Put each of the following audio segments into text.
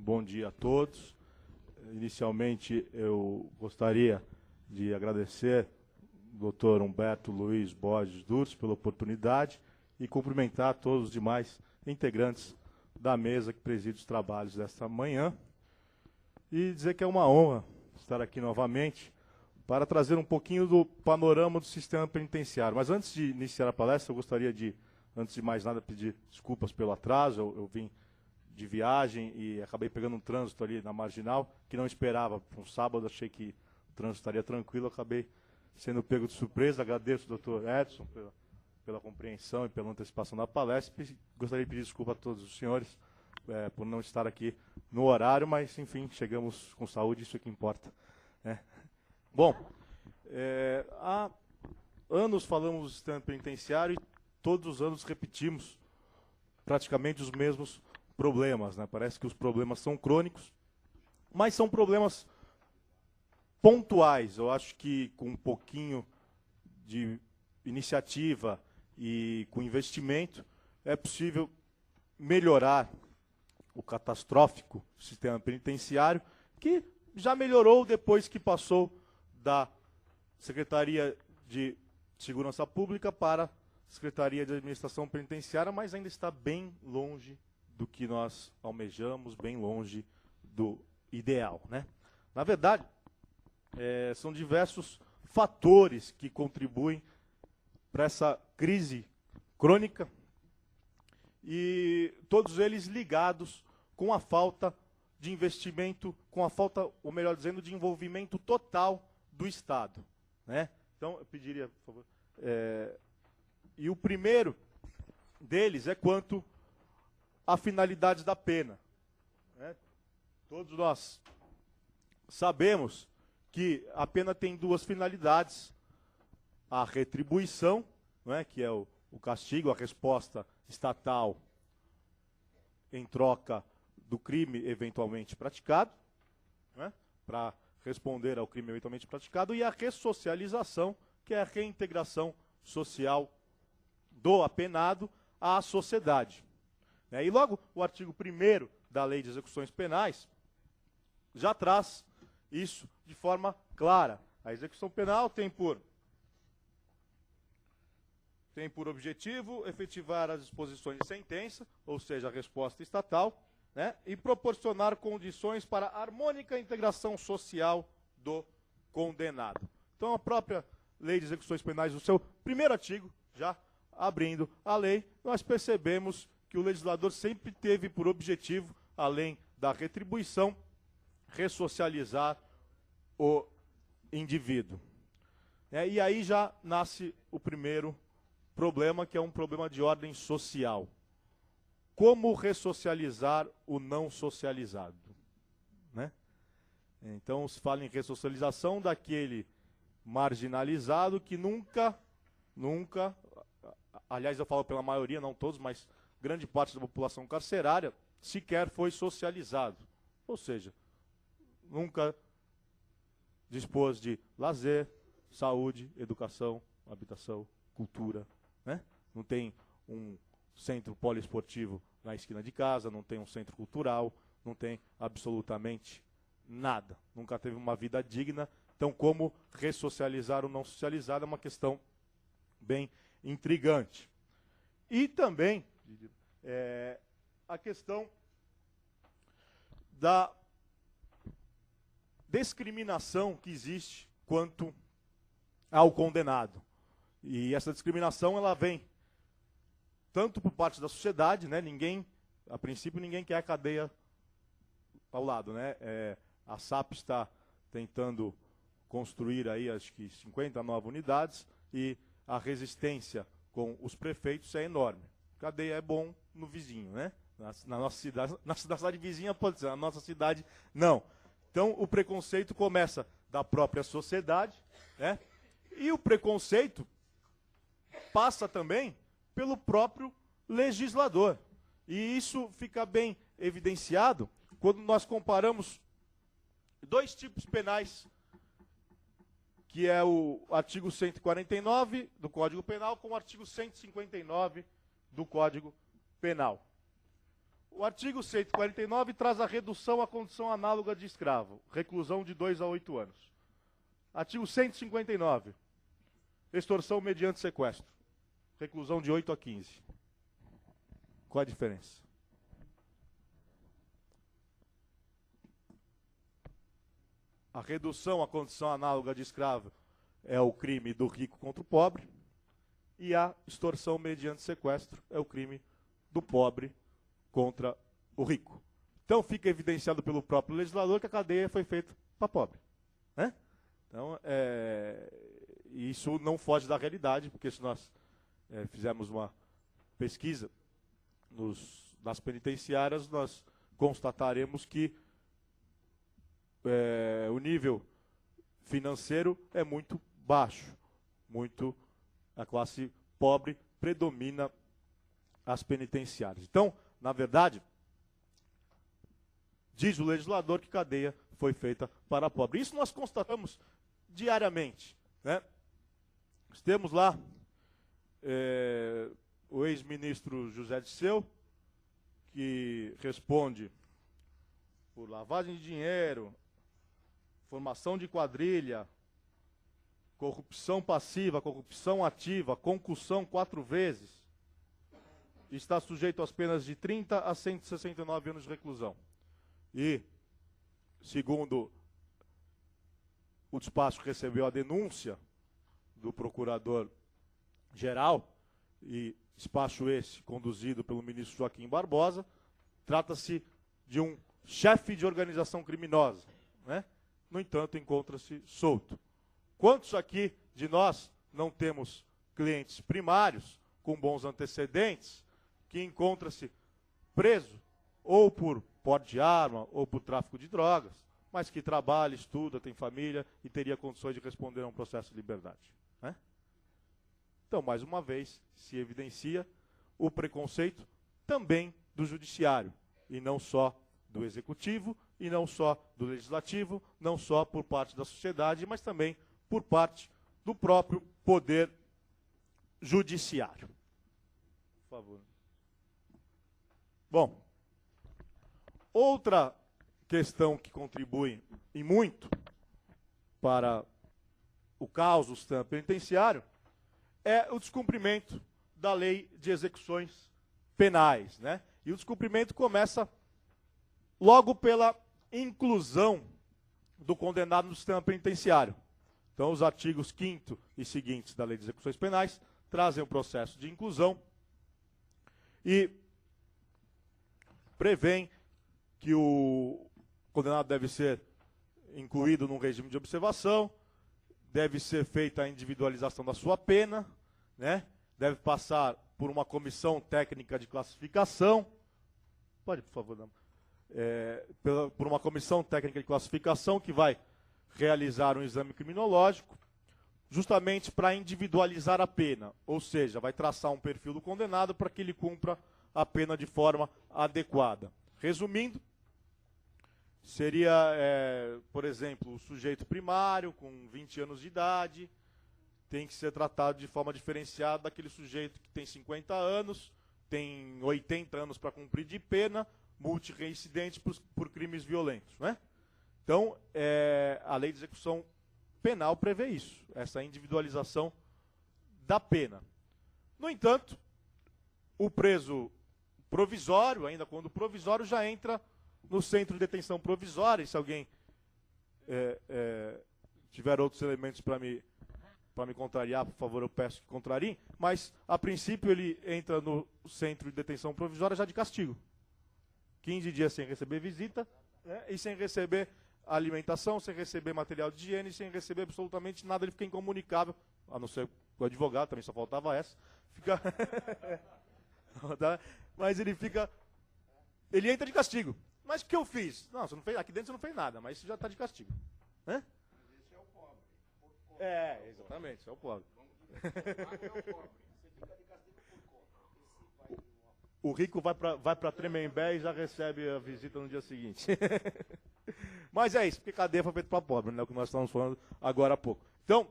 Bom dia a todos. Inicialmente, eu gostaria de agradecer ao Dr. Humberto Luiz Borges Durso pela oportunidade e cumprimentar todos os demais integrantes da mesa que preside os trabalhos desta manhã e dizer que é uma honra estar aqui novamente para trazer um pouquinho do panorama do sistema penitenciário. Mas antes de iniciar a palestra, eu gostaria de, antes de mais nada, pedir desculpas pelo atraso. Eu vim de viagem e acabei pegando um trânsito ali na Marginal, que não esperava. Um sábado achei que o trânsito estaria tranquilo, acabei sendo pego de surpresa. Agradeço ao Dr. Edson pela compreensão e pela antecipação da palestra. Gostaria de pedir desculpa a todos os senhores por não estar aqui no horário, mas, enfim, chegamos com saúde, isso é que importa, né? Bom, há anos falamos do sistema penitenciário e todos os anos repetimos praticamente os mesmos problemas, né? Parece que os problemas são crônicos, mas são problemas pontuais. Eu acho que com um pouquinho de iniciativa e com investimento é possível melhorar o catastrófico sistema penitenciário, que já melhorou depois que passou da Secretaria de Segurança Pública para a Secretaria de Administração Penitenciária, mas ainda está bem longe do que nós almejamos, bem longe do ideal, né? Na verdade, são diversos fatores que contribuem para essa crise crônica e todos eles ligados com a falta de investimento, com a falta, ou melhor dizendo, de envolvimento total do Estado, né? Então, eu pediria, por favor, e o primeiro deles é quanto à finalidade da pena, né? Todos nós sabemos que a pena tem duas finalidades: a retribuição, né, que é o castigo, a resposta estatal em troca do crime eventualmente praticado, né, para responder ao crime eventualmente praticado, e a ressocialização, que é a reintegração social do apenado à sociedade. E logo o artigo 1º da Lei de Execuções Penais já traz isso de forma clara. A execução penal tem por objetivo efetivar as disposições de sentença, ou seja, a resposta estatal, né, e proporcionar condições para a harmônica integração social do condenado. Então, a própria Lei de Execuções Penais, no seu primeiro artigo, já abrindo a lei, nós percebemos que o legislador sempre teve por objetivo, além da retribuição, ressocializar o indivíduo. E aí já nasce o primeiro problema, que é um problema de ordem social. Como ressocializar o não socializado, né? Então, se fala em ressocialização daquele marginalizado que nunca, aliás, eu falo pela maioria, não todos, mas grande parte da população carcerária sequer foi socializado. Ou seja, nunca dispôs de lazer, saúde, educação, habitação, cultura, né? Não tem um centro poliesportivo na esquina de casa, não tem um centro cultural, não tem absolutamente nada. Nunca teve uma vida digna. Então, como ressocializar o não socializado é uma questão bem intrigante. E também a questão da discriminação que existe quanto ao condenado. E essa discriminação, ela vem tanto por parte da sociedade, né? A princípio, ninguém quer a cadeia ao lado, né? A SAP está tentando construir aí, acho que 50 novas unidades, e a resistência com os prefeitos é enorme. Cadeia é bom no vizinho, né? Na nossa cidade, na cidade vizinha pode ser, na nossa cidade não. Então, o preconceito começa da própria sociedade, né? E o preconceito passa também pelo próprio legislador. E isso fica bem evidenciado quando nós comparamos dois tipos penais, que é o artigo 149 do Código Penal com o artigo 159 do Código Penal. O artigo 149 traz a redução à condição análoga de escravo, reclusão de 2 a 8 anos. Artigo 159, extorsão mediante sequestro, reclusão de 8 a 15. Qual a diferença? A redução à condição análoga de escravo é o crime do rico contra o pobre, e a extorsão mediante sequestro é o crime do pobre contra o rico. Então fica evidenciado pelo próprio legislador que a cadeia foi feita para pobre, né? Então, isso não foge da realidade, porque se nós fizermos uma pesquisa nas penitenciárias, nós constataremos que o nível financeiro é muito baixo, a classe pobre predomina as penitenciárias. Então, na verdade, diz o legislador que cadeia foi feita para pobre. Isso nós constatamos diariamente, né? Nós temos lá o ex-ministro José Disseu, que responde por lavagem de dinheiro, formação de quadrilha, corrupção passiva, corrupção ativa, concussão 4 vezes, está sujeito às penas de 30 a 169 anos de reclusão. E, segundo o despacho que recebeu a denúncia do procurador-geral, e despacho esse conduzido pelo ministro Joaquim Barbosa, trata-se de um chefe de organização criminosa, né? No entanto, encontra-se solto. Quantos aqui de nós não temos clientes primários com bons antecedentes que encontra-se preso ou por porte de arma ou por tráfico de drogas, mas que trabalha, estuda, tem família e teria condições de responder a um processo de liberdade, né? Então, mais uma vez, se evidencia o preconceito também do judiciário, e não só do executivo, e não só do legislativo, não só por parte da sociedade, mas também por parte do próprio poder judiciário. Por favor. Bom, outra questão que contribui e muito para o caos do sistema penitenciário é o descumprimento da lei de execuções penais, né? E o descumprimento começa logo pela inclusão do condenado no sistema penitenciário. Então, os artigos 5º e seguintes da lei de execuções penais trazem o processo de inclusão e prevêem que o condenado deve ser incluído num regime de observação, deve ser feita a individualização da sua pena, né? Deve passar por uma comissão técnica de classificação. Pode, por favor, por uma comissão técnica de classificação que vai realizar um exame criminológico, justamente para individualizar a pena, ou seja, vai traçar um perfil do condenado para que ele cumpra a pena de forma adequada. Resumindo, seria, por exemplo, o sujeito primário com 20 anos de idade, tem que ser tratado de forma diferenciada daquele sujeito que tem 50 anos, tem 80 anos para cumprir de pena, multireincidente por crimes violentos, né? Então, a lei de execução penal prevê isso, essa individualização da pena. No entanto, o preso provisório, ainda quando provisório, já entra no centro de detenção provisória, e se alguém tiver outros elementos para me contrariar, por favor, eu peço que contrariem, mas, a princípio, ele entra no centro de detenção provisória já de castigo. 15 dias sem receber visita, né, e sem receber alimentação, sem receber material de higiene, sem receber absolutamente nada, ele fica incomunicável, a não ser o advogado, também só faltava essa. Mas ele entra de castigo. Mas o que eu fiz? Não, você não fez, aqui dentro você não fez nada, mas isso já está de castigo. Né? Mas esse é o pobre. Exatamente, esse é o pobre. O rico vai para Tremembé e já recebe a visita no dia seguinte. Mas é isso, porque cadeia foi feita para pobre, né? O que nós estamos falando agora há pouco. Então,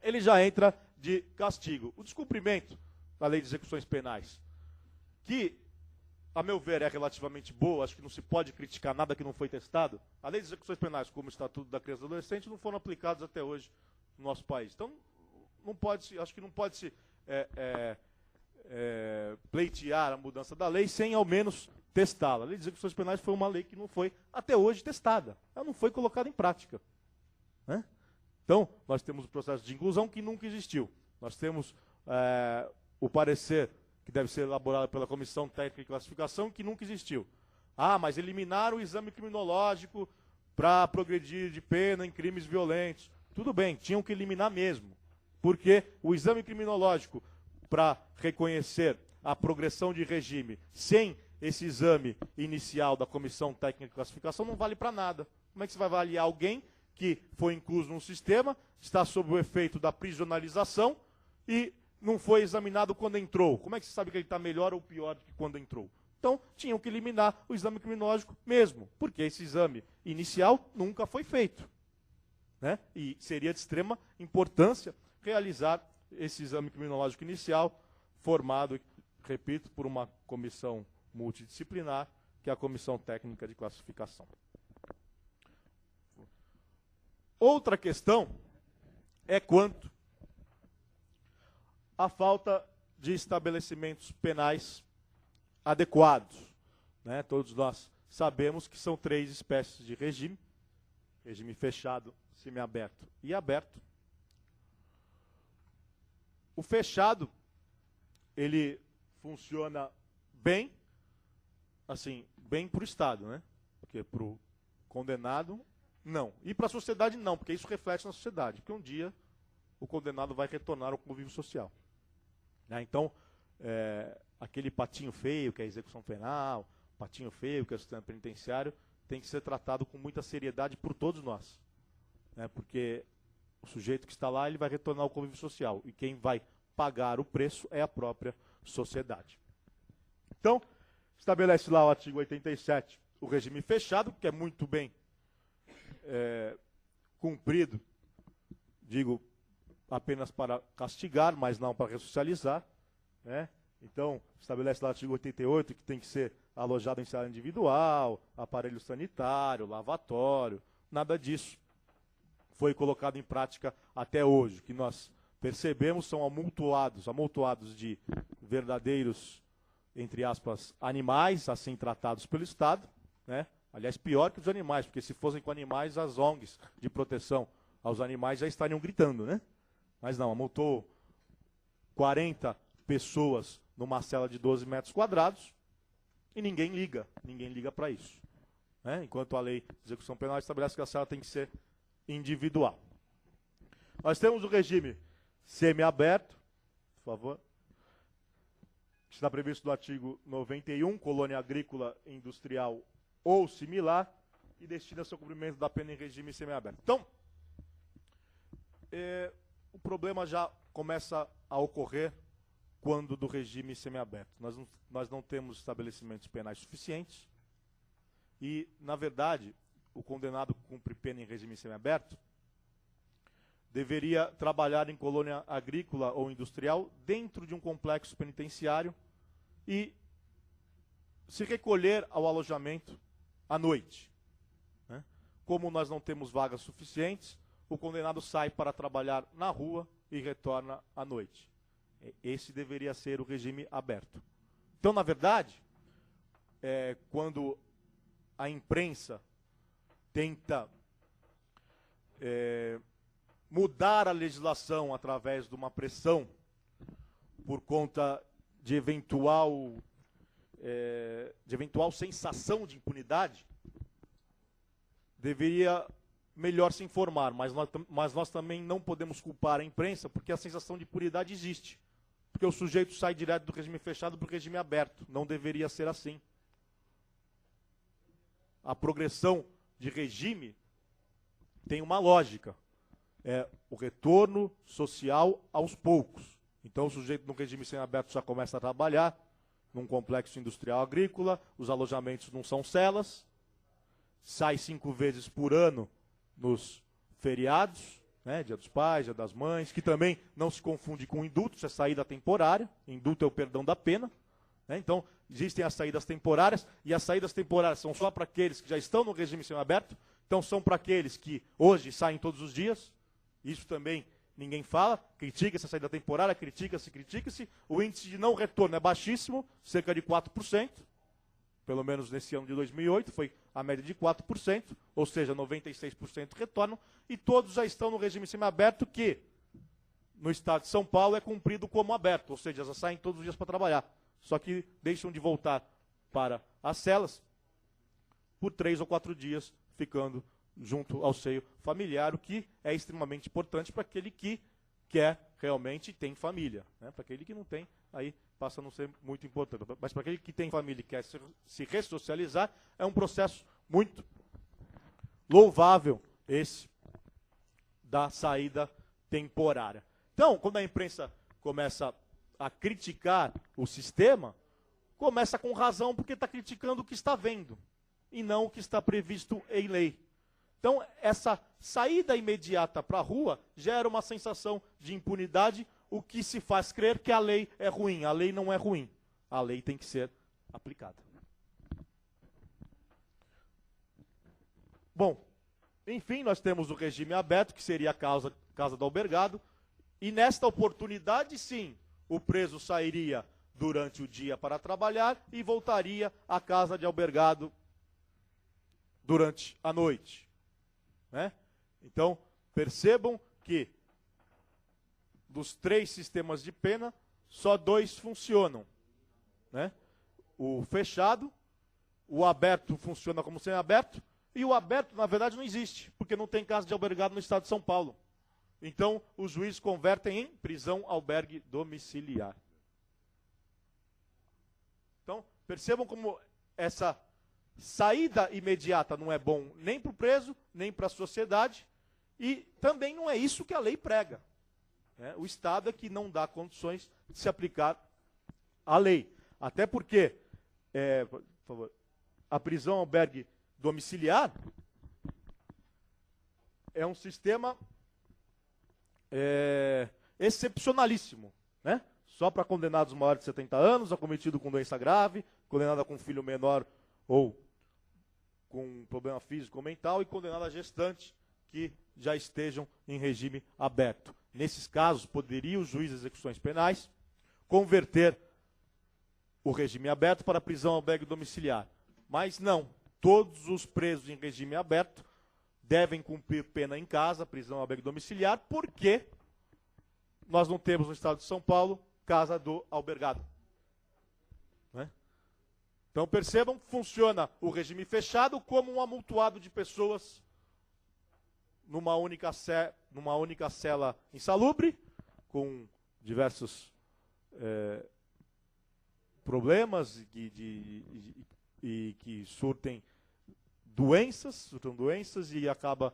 ele já entra de castigo. O descumprimento da lei de execuções penais, que a meu ver, é relativamente boa, acho que não se pode criticar nada que não foi testado. A lei de execuções penais, como o Estatuto da Criança e do Adolescente, não foram aplicados até hoje no nosso país. Então, não pode, acho que não pode se pleitear a mudança da lei sem, ao menos, testá-la. A lei de execuções penais foi uma lei que não foi, até hoje, testada. Ela não foi colocada em prática. Né? Então, nós temos o processo de inclusão que nunca existiu. Nós temos o parecer que deve ser elaborado pela Comissão Técnica de Classificação, que nunca existiu. Ah, mas eliminaram o exame criminológico para progredir de pena em crimes violentos. Tudo bem, tinham que eliminar mesmo. Porque o exame criminológico, para reconhecer a progressão de regime sem esse exame inicial da Comissão Técnica de Classificação, não vale para nada. Como é que você vai avaliar alguém que foi incluso num sistema, está sob o efeito da prisionalização e não foi examinado quando entrou? Como é que você sabe que ele está melhor ou pior do que quando entrou? Então, tinham que eliminar o exame criminológico mesmo, porque esse exame inicial nunca foi feito. Né? E seria de extrema importância realizar esse exame criminológico inicial, formado, repito, por uma comissão multidisciplinar, que é a Comissão Técnica de Classificação. Outra questão é quanto a falta de estabelecimentos penais adequados. Né? Todos nós sabemos que são 3 espécies de regime: regime fechado, semiaberto e aberto. O fechado, ele funciona bem, assim, bem para o Estado, né? Porque para o condenado, não. E para a sociedade, não, porque isso reflete na sociedade, porque um dia o condenado vai retornar ao convívio social. Então, aquele patinho feio, que é a execução penal, patinho feio, que é o sistema penitenciário, tem que ser tratado com muita seriedade por todos nós. Né? Porque o sujeito que está lá, ele vai retornar ao convívio social. E quem vai pagar o preço é a própria sociedade. Então, estabelece lá o artigo 87, o regime fechado, que é muito bem cumprido, digo, apenas para castigar, mas não para ressocializar. Né? Então, estabelece lá o artigo 88, que tem que ser alojado em sala individual, aparelho sanitário, lavatório, nada disso foi colocado em prática até hoje. O que nós percebemos são amontoados de verdadeiros, entre aspas, animais, assim tratados pelo Estado. Né? Aliás, pior que os animais, porque se fossem com animais, as ONGs de proteção aos animais já estariam gritando, né? Mas não, amontou 40 pessoas numa cela de 12 metros quadrados e ninguém liga para isso. Né? Enquanto a lei de execução penal estabelece que a cela tem que ser individual. Nós temos o regime semiaberto, por favor, que está previsto no artigo 91, colônia agrícola, industrial ou similar, e destina-se ao cumprimento da pena em regime semiaberto. Então, o problema já começa a ocorrer quando do regime semiaberto. Nós não temos estabelecimentos penais suficientes e, na verdade, o condenado que cumpre pena em regime semiaberto deveria trabalhar em colônia agrícola ou industrial dentro de um complexo penitenciário e se recolher ao alojamento à noite. Né? Como nós não temos vagas suficientes, o condenado sai para trabalhar na rua e retorna à noite. Esse deveria ser o regime aberto. Então, na verdade, quando a imprensa tenta mudar a legislação através de uma pressão por conta de eventual sensação de impunidade, deveria melhor se informar, mas nós também não podemos culpar a imprensa, porque a sensação de impunidade existe. Porque o sujeito sai direto do regime fechado para o regime aberto. Não deveria ser assim. A progressão de regime tem uma lógica. É o retorno social aos poucos. Então o sujeito no regime semiaberto já começa a trabalhar num complexo industrial agrícola, os alojamentos não são celas, sai 5 vezes por ano nos feriados, né, Dia dos Pais, Dia das Mães, que também não se confunde com indulto, isso é saída temporária, indulto é o perdão da pena. né? Então, existem as saídas temporárias, e as saídas temporárias são só para aqueles que já estão no regime semiaberto, então são para aqueles que hoje saem todos os dias, isso também ninguém fala, critica-se a saída temporária, critica-se, o índice de não retorno é baixíssimo, cerca de 4%, pelo menos nesse ano de 2008, foi a média de 4%, ou seja, 96% retornam, e todos já estão no regime semiaberto que, no estado de São Paulo, é cumprido como aberto, ou seja, já saem todos os dias para trabalhar, só que deixam de voltar para as celas por 3 ou 4 dias, ficando junto ao seio familiar, o que é extremamente importante para aquele que quer realmente tem família, né? Para aquele que não tem, aí passa a não ser muito importante. Mas para aquele que tem família e quer se ressocializar, é um processo muito louvável esse da saída temporária. Então, quando a imprensa começa a criticar o sistema, começa com razão porque está criticando o que está vendo e não o que está previsto em lei. Então, essa saída imediata para a rua gera uma sensação de impunidade, o que se faz crer que a lei é ruim. A lei não é ruim. A lei tem que ser aplicada. Bom, enfim, nós temos o regime aberto, que seria a casa do albergado, e nesta oportunidade, sim, o preso sairia durante o dia para trabalhar e voltaria à casa de albergado durante a noite. Né? Então, percebam que dos 3 sistemas de pena, só 2 funcionam. Né? O fechado, o aberto funciona como semiaberto, e o aberto, na verdade, não existe, porque não tem casa de albergado no estado de São Paulo. Então, os juízes convertem em prisão-albergue domiciliar. Então, percebam como essa saída imediata não é bom nem para o preso, nem para a sociedade, e também não é isso que a lei prega. Né? O Estado é que não dá condições de se aplicar a lei. Até porque por favor, a prisão-albergue domiciliar é um sistema excepcionalíssimo, né? Só para condenados maiores de 70 anos, acometido com doença grave, condenado com filho menor ou com problema físico ou mental, e condenado a gestante que já estejam em regime aberto. Nesses casos, poderia o juiz de execuções penais converter o regime aberto para prisão-albergue domiciliar. Mas não, todos os presos em regime aberto devem cumprir pena em casa, prisão-albergue domiciliar, porque nós não temos no estado de São Paulo casa do albergado. Né? Então percebam que funciona o regime fechado como um amontoado de pessoas numa única cela insalubre, com diversos problemas e que surtem doenças e acaba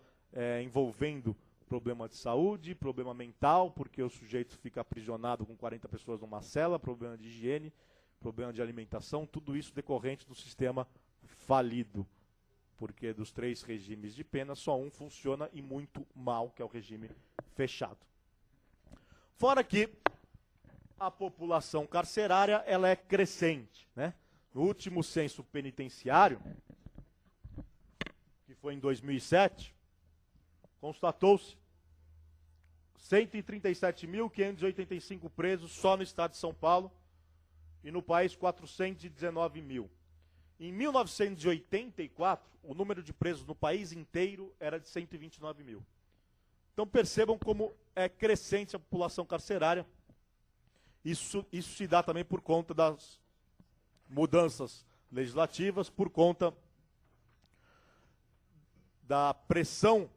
envolvendo problema de saúde, problema mental, porque o sujeito fica aprisionado com 40 pessoas numa cela, problema de higiene, problema de alimentação, tudo isso decorrente do sistema falido. Porque dos 3 regimes de pena, só um funciona e muito mal, que é o regime fechado. Fora que a população carcerária ela é crescente. Né? No último censo penitenciário, que foi em 2007, constatou-se 137.585 presos só no estado de São Paulo e no país 419 mil. Em 1984, o número de presos no país inteiro era de 129 mil. Então percebam como é crescente a população carcerária. Isso se dá também por conta das mudanças legislativas, por conta da pressão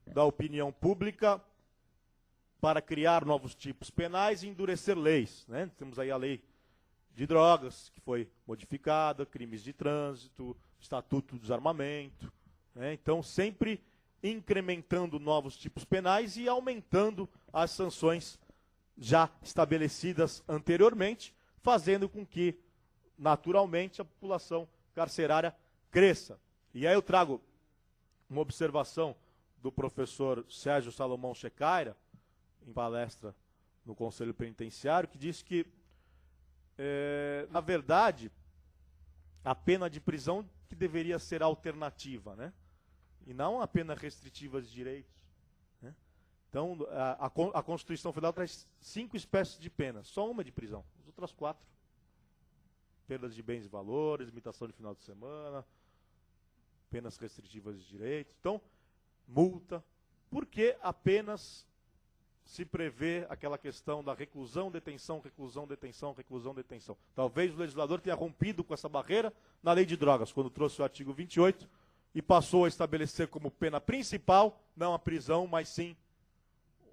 da opinião pública para criar novos tipos penais e endurecer leis. Né? Temos aí a lei de drogas, que foi modificada, crimes de trânsito, estatuto do desarmamento. Né? Então, sempre incrementando novos tipos penais e aumentando as sanções já estabelecidas anteriormente, fazendo com que, naturalmente, a população carcerária cresça. E aí eu trago uma observação do professor Sérgio Salomão Checaira, em palestra no Conselho Penitenciário, que diz que na verdade, a pena de prisão que deveria ser alternativa, né? E não a pena restritiva de direitos. Né? Então, a Constituição Federal traz 5 espécies de penas, só uma de prisão, as outras 4. Perdas de bens e valores, limitação de final de semana, penas restritivas de direitos. Então, multa. Por que apenas se prevê aquela questão da reclusão, detenção, reclusão, detenção, reclusão, detenção? Talvez o legislador tenha rompido com essa barreira na lei de drogas, quando trouxe o artigo 28 e passou a estabelecer como pena principal, não a prisão, mas sim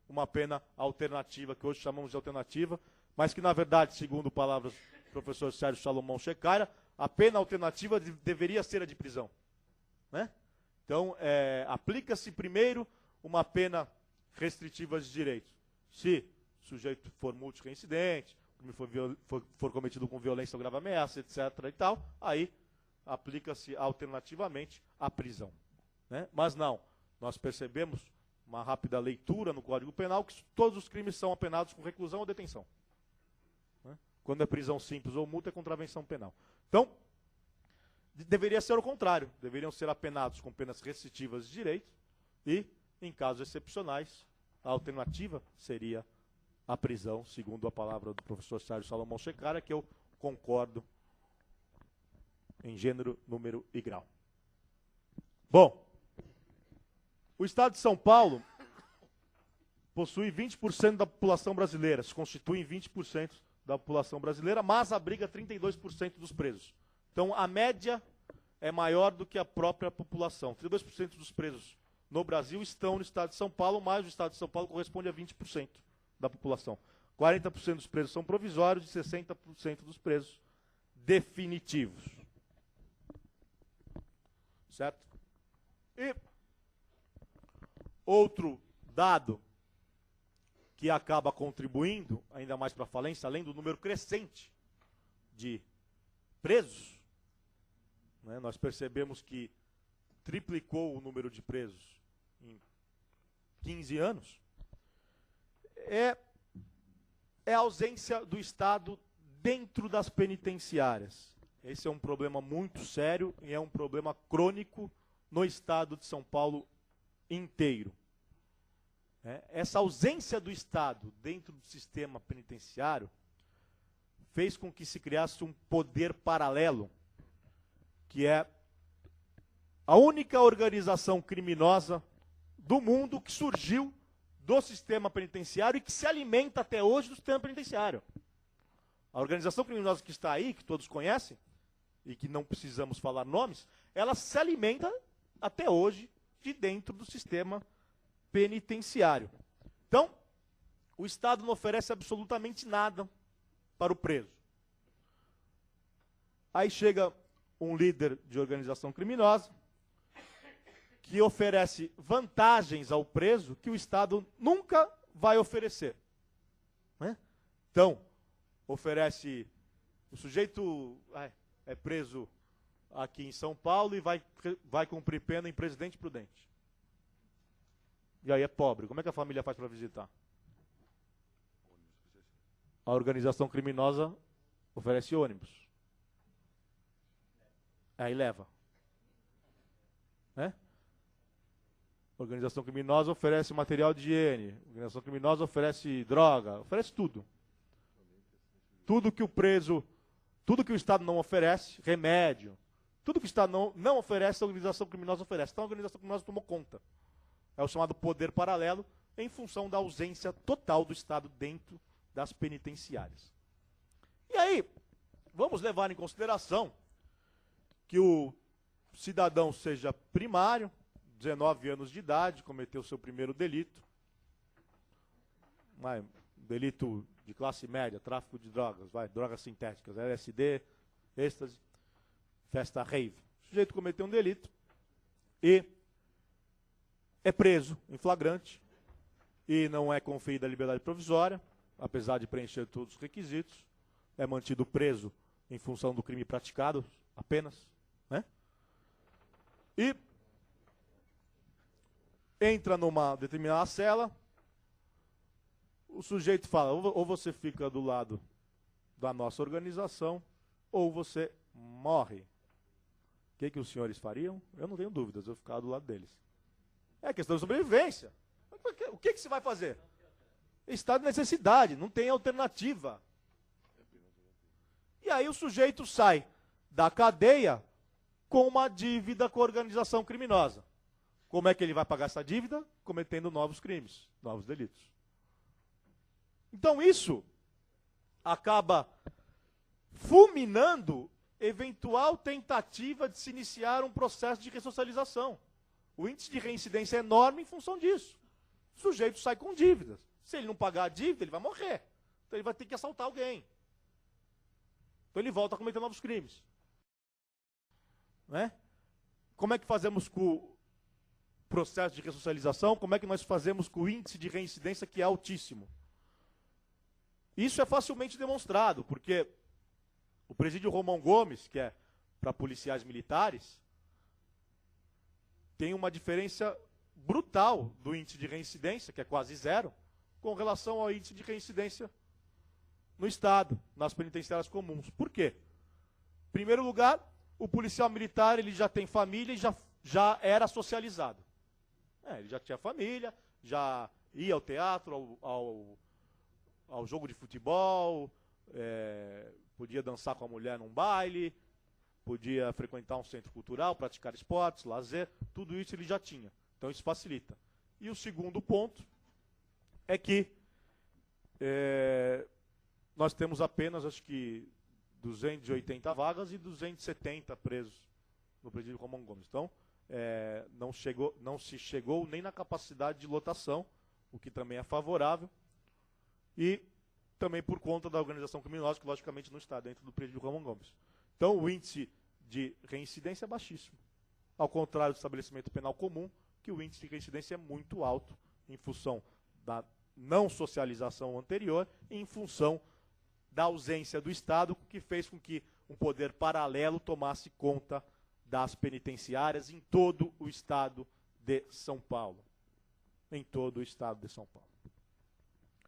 uma pena alternativa, que hoje chamamos de alternativa, mas que, na verdade, segundo palavras do professor Sérgio Salomão Checaira, a pena alternativa deveria ser a de prisão. Né? Então, aplica-se primeiro uma pena restritiva de direitos. Se o sujeito for multireincidente, for cometido com violência ou grave ameaça, etc. e tal, aí aplica-se alternativamente a prisão. Né? Mas não, nós percebemos, uma rápida leitura no Código Penal, que todos os crimes são apenados com reclusão ou detenção. Né? Quando é prisão simples ou multa, é contravenção penal. Então, deveria ser o contrário, deveriam ser apenados com penas restritivas de direitos e, em casos excepcionais, a alternativa seria a prisão, segundo a palavra do professor Sérgio Salomão Checara, que eu concordo em gênero, número e grau. Bom, o Estado de São Paulo possui 20% da população brasileira, se constitui em 20% da população brasileira, mas abriga 32% dos presos. Então, a média é maior do que a própria população. 32% dos presos no Brasil estão no Estado de São Paulo, mas o Estado de São Paulo corresponde a 20% da população. 40% dos presos são provisórios e 60% dos presos definitivos. Certo? E outro dado que acaba contribuindo ainda mais para a falência, além do número crescente de presos, né, nós percebemos que triplicou o número de presos em 15 anos, é a ausência do Estado dentro das penitenciárias. Esse é um problema muito sério e é um problema crônico no Estado de São Paulo inteiro. Essa ausência do Estado dentro do sistema penitenciário fez com que se criasse um poder paralelo, que é a única organização criminosa do mundo que surgiu do sistema penitenciário e que se alimenta até hoje do sistema penitenciário. A organização criminosa que está aí, que todos conhecem, e que não precisamos falar nomes, ela se alimenta até hoje de dentro do sistema penitenciário. Então, o Estado não oferece absolutamente nada para o preso. Aí chega um líder de organização criminosa que oferece vantagens ao preso que o Estado nunca vai oferecer. Né? Então, oferece, o sujeito é preso aqui em São Paulo e vai cumprir pena em Presidente Prudente. E aí é pobre. Como é que a família faz para visitar? A organização criminosa oferece ônibus. Aí leva. Né? A organização criminosa oferece material de higiene. A organização criminosa oferece droga. Oferece tudo. Tudo que o preso, tudo que o Estado não oferece, remédio. Tudo que o Estado não oferece, a organização criminosa oferece. Então a organização criminosa tomou conta. É o chamado poder paralelo, em função da ausência total do Estado dentro das penitenciárias. E aí, vamos levar em consideração que o cidadão seja primário, 19 anos de idade, cometeu seu primeiro delito, delito de classe média, tráfico de drogas, drogas sintéticas, LSD, êxtase, festa rave. O sujeito cometeu um delito e é preso em flagrante e não é conferida a liberdade provisória, apesar de preencher todos os requisitos, é mantido preso em função do crime praticado apenas, né? E entra numa determinada cela, o sujeito fala, ou você fica do lado da nossa organização, ou você morre. O que os senhores fariam? Eu não tenho dúvidas, eu ficava do lado deles. É questão de sobrevivência. O que se vai fazer? Estado de necessidade, não tem alternativa. E aí o sujeito sai da cadeia com uma dívida com a organização criminosa. Como é que ele vai pagar essa dívida? Cometendo novos crimes, novos delitos. Então isso acaba fulminando eventual tentativa de se iniciar um processo de ressocialização. O índice de reincidência é enorme em função disso. O sujeito sai com dívidas. Se ele não pagar a dívida, ele vai morrer. Então ele vai ter que assaltar alguém. Então ele volta a cometer novos crimes. Né? Como é que fazemos com o processo de ressocialização? Como é que nós fazemos com o índice de reincidência, que é altíssimo? Isso é facilmente demonstrado, porque o presídio Romão Gomes, que é para policiais militares, tem uma diferença brutal do índice de reincidência, que é quase zero, com relação ao índice de reincidência no Estado, nas penitenciárias comuns. Por quê? Em primeiro lugar, o policial militar ele já tem família e já era socializado. Ele já tinha família, já ia ao teatro, ao jogo de futebol, podia dançar com a mulher num baile, podia frequentar um centro cultural, praticar esportes, lazer, tudo isso ele já tinha. Então isso facilita. E o segundo ponto é que nós temos apenas, acho que, 280 vagas e 270 presos no presídio Romão Gomes. Então, não se chegou nem na capacidade de lotação, o que também é favorável, e também por conta da organização criminosa, que logicamente não está dentro do presídio Romão Gomes. Então, o índice de reincidência é baixíssimo. Ao contrário do estabelecimento penal comum, que o índice de reincidência é muito alto, em função da não socialização anterior e em função da ausência do Estado, que fez com que um poder paralelo tomasse conta das penitenciárias em todo o Estado de São Paulo. Em todo o Estado de São Paulo.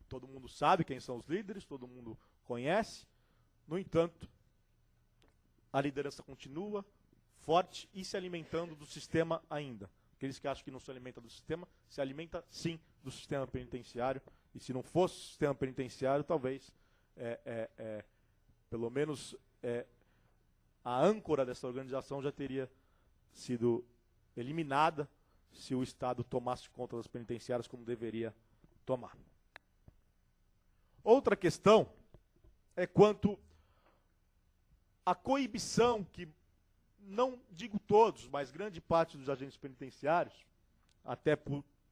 Todo mundo sabe quem são os líderes, todo mundo conhece. No entanto, a liderança continua forte e se alimentando do sistema ainda. Aqueles que acham que não se alimentam do sistema, se alimenta sim do sistema penitenciário. E se não fosse o sistema penitenciário, talvez, pelo menos, a âncora dessa organização já teria sido eliminada se o Estado tomasse conta das penitenciárias como deveria tomar. Outra questão é quanto à coibição que, não digo todos, mas grande parte dos agentes penitenciários, até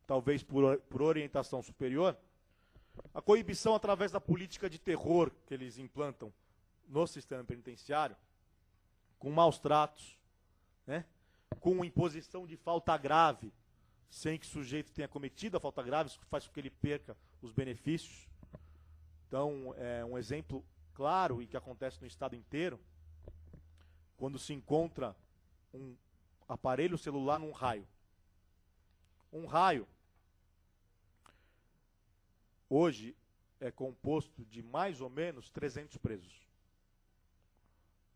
talvez por orientação superior, a coibição através da política de terror que eles implantam no sistema penitenciário, com maus tratos, né? Com imposição de falta grave, sem que o sujeito tenha cometido a falta grave, isso faz com que ele perca os benefícios. Então, um exemplo claro e que acontece no estado inteiro, quando se encontra um aparelho celular num raio. Um raio, hoje, é composto de mais ou menos 300 presos.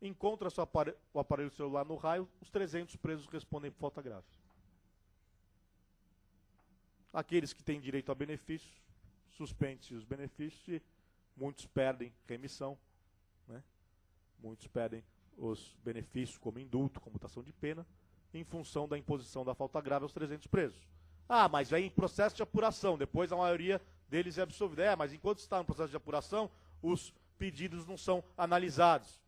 Encontra-se o aparelho celular no raio, os 300 presos respondem por falta grave. Aqueles que têm direito a benefícios, suspende-se os benefícios e muitos perdem remissão, né? Muitos perdem os benefícios como indulto, comutação de pena, em função da imposição da falta grave aos 300 presos. Ah, mas vem em processo de apuração, depois a maioria deles é absolvida. Mas enquanto está no processo de apuração, os pedidos não são analisados.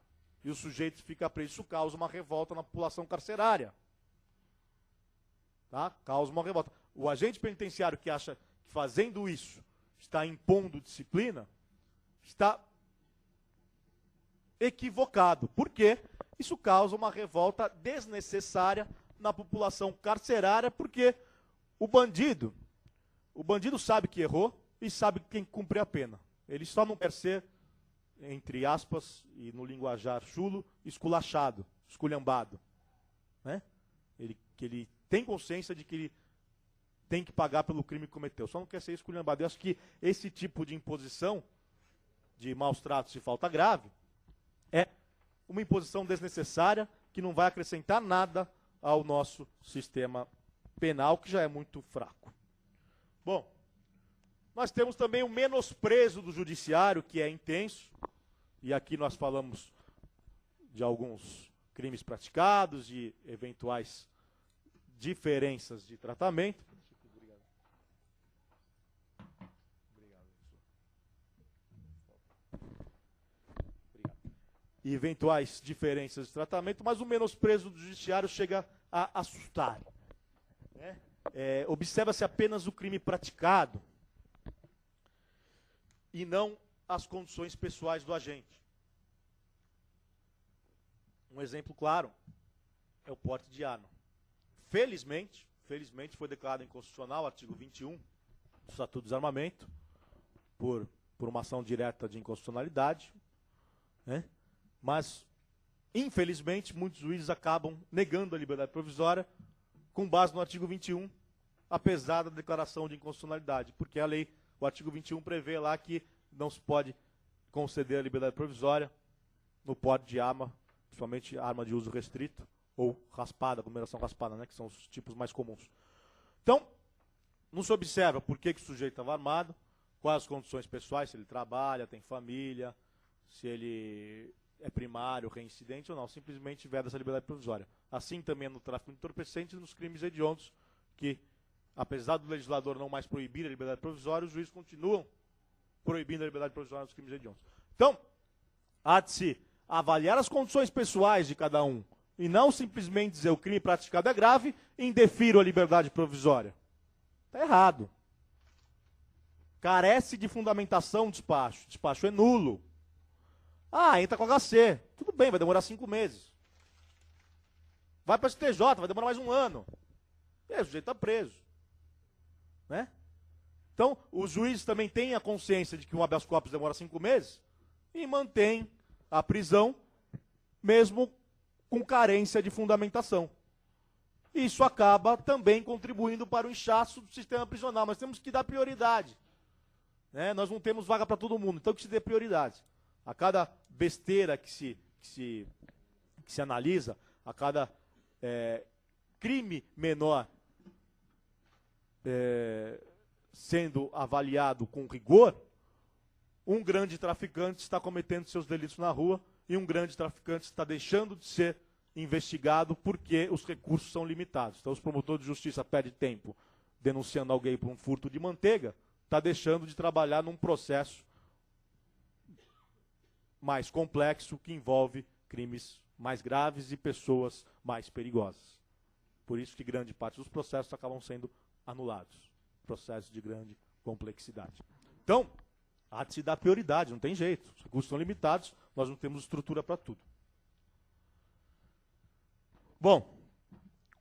E o sujeito fica preso. Isso causa uma revolta na população carcerária. Tá? Causa uma revolta. O agente penitenciário que acha que fazendo isso está impondo disciplina, está equivocado. Por quê? Isso causa uma revolta desnecessária na população carcerária, porque o bandido sabe que errou e sabe que tem que cumprir a pena. Ele só não quer ser, entre aspas, e no linguajar chulo, esculachado, esculhambado. Né? Ele tem consciência de que ele tem que pagar pelo crime que cometeu, só não quer ser esculhambado. Eu acho que esse tipo de imposição de maus tratos e falta grave, é uma imposição desnecessária que não vai acrescentar nada ao nosso sistema penal, que já é muito fraco. Bom, nós temos também o menosprezo do judiciário, que é intenso, e aqui nós falamos de alguns crimes praticados, de eventuais diferenças de tratamento. E eventuais diferenças de tratamento, mas o menosprezo do judiciário chega a assustar. Né? Observa-se apenas o crime praticado e não as condições pessoais do agente. Um exemplo claro é o porte de arma. Felizmente foi declarado inconstitucional o artigo 21 do Estatuto do Desarmamento, por uma ação direta de inconstitucionalidade, né? Mas, infelizmente, muitos juízes acabam negando a liberdade provisória com base no artigo 21, apesar da declaração de inconstitucionalidade, porque a lei, o artigo 21 prevê lá que não se pode conceder a liberdade provisória no porte de arma, principalmente arma de uso restrito, ou raspada, combinação raspada, né, que são os tipos mais comuns. Então, não se observa por que o sujeito estava armado, quais as condições pessoais, se ele trabalha, tem família, se ele é primário, reincidente ou não, simplesmente veda essa liberdade provisória. Assim também no tráfico de entorpecentes e nos crimes hediondos, que, apesar do legislador não mais proibir a liberdade provisória, os juízes continuam proibindo a liberdade provisória nos crimes hediondos. Então, há de se avaliar as condições pessoais de cada um, e não simplesmente dizer o crime praticado é grave e indefiro a liberdade provisória. Está errado. Carece de fundamentação o despacho. O despacho é nulo. Ah, entra com HC. Tudo bem, vai demorar 5 meses. Vai para o STJ, vai demorar mais 1 ano. E aí, o sujeito está preso. Né? Então, os juízes também têm a consciência de que um habeas corpus demora 5 meses e mantém a prisão, mesmo com carência de fundamentação. Isso acaba também contribuindo para o inchaço do sistema prisional. Nós temos que dar prioridade. Né? Nós não temos vaga para todo mundo, então que se dê prioridade. A cada besteira que se analisa, a cada crime menor sendo avaliado com rigor, um grande traficante está cometendo seus delitos na rua e um grande traficante está deixando de ser investigado porque os recursos são limitados. Então, os promotores de justiça perdem tempo denunciando alguém por um furto de manteiga, está deixando de trabalhar num processo mais complexo que envolve crimes mais graves e pessoas mais perigosas. Por isso que grande parte dos processos acabam sendo anulados. Processos de grande complexidade. Então, há de se dar prioridade, não tem jeito. Os recursos são limitados, nós não temos estrutura para tudo. Bom,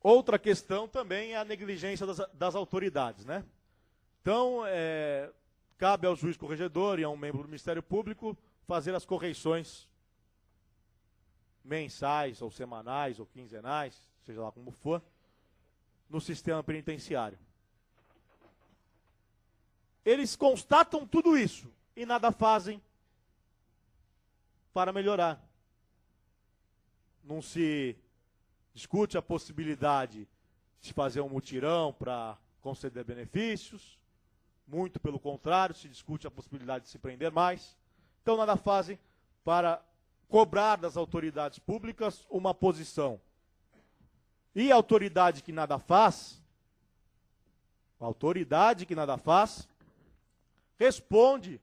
outra questão também é a negligência das autoridades, né? Então, cabe ao juiz corregedor e a um membro do Ministério Público fazer as correições mensais, ou semanais, ou quinzenais, seja lá como for, no sistema penitenciário. Eles constatam tudo isso e nada fazem para melhorar. Não se discute a possibilidade de fazer um mutirão para conceder benefícios, muito pelo contrário, se discute a possibilidade de se prender mais. Então, nada fazem para cobrar das autoridades públicas uma posição. E a autoridade que nada faz, responde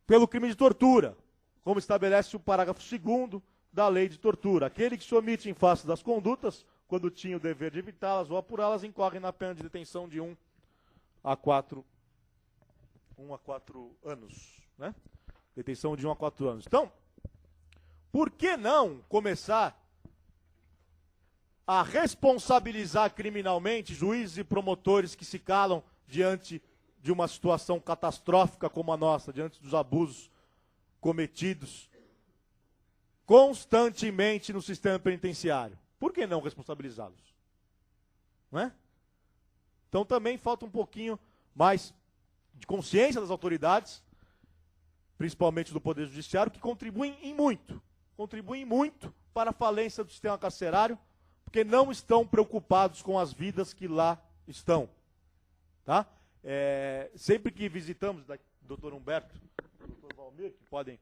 pelo crime de tortura, como estabelece o parágrafo 2º da lei de tortura. Aquele que se omite em face das condutas, quando tinha o dever de evitá-las ou apurá-las, incorre na pena de detenção de 1 a 4 anos, né? Detenção de 1 a 4 anos. Então, por que não começar a responsabilizar criminalmente juízes e promotores que se calam diante de uma situação catastrófica como a nossa, diante dos abusos cometidos constantemente no sistema penitenciário? Por que não responsabilizá-los? Não é? Então também falta um pouquinho mais de consciência das autoridades principalmente do Poder Judiciário, que contribuem muito para a falência do sistema carcerário, porque não estão preocupados com as vidas que lá estão. Tá? Sempre que visitamos, doutor Humberto, doutor Valmir, que podem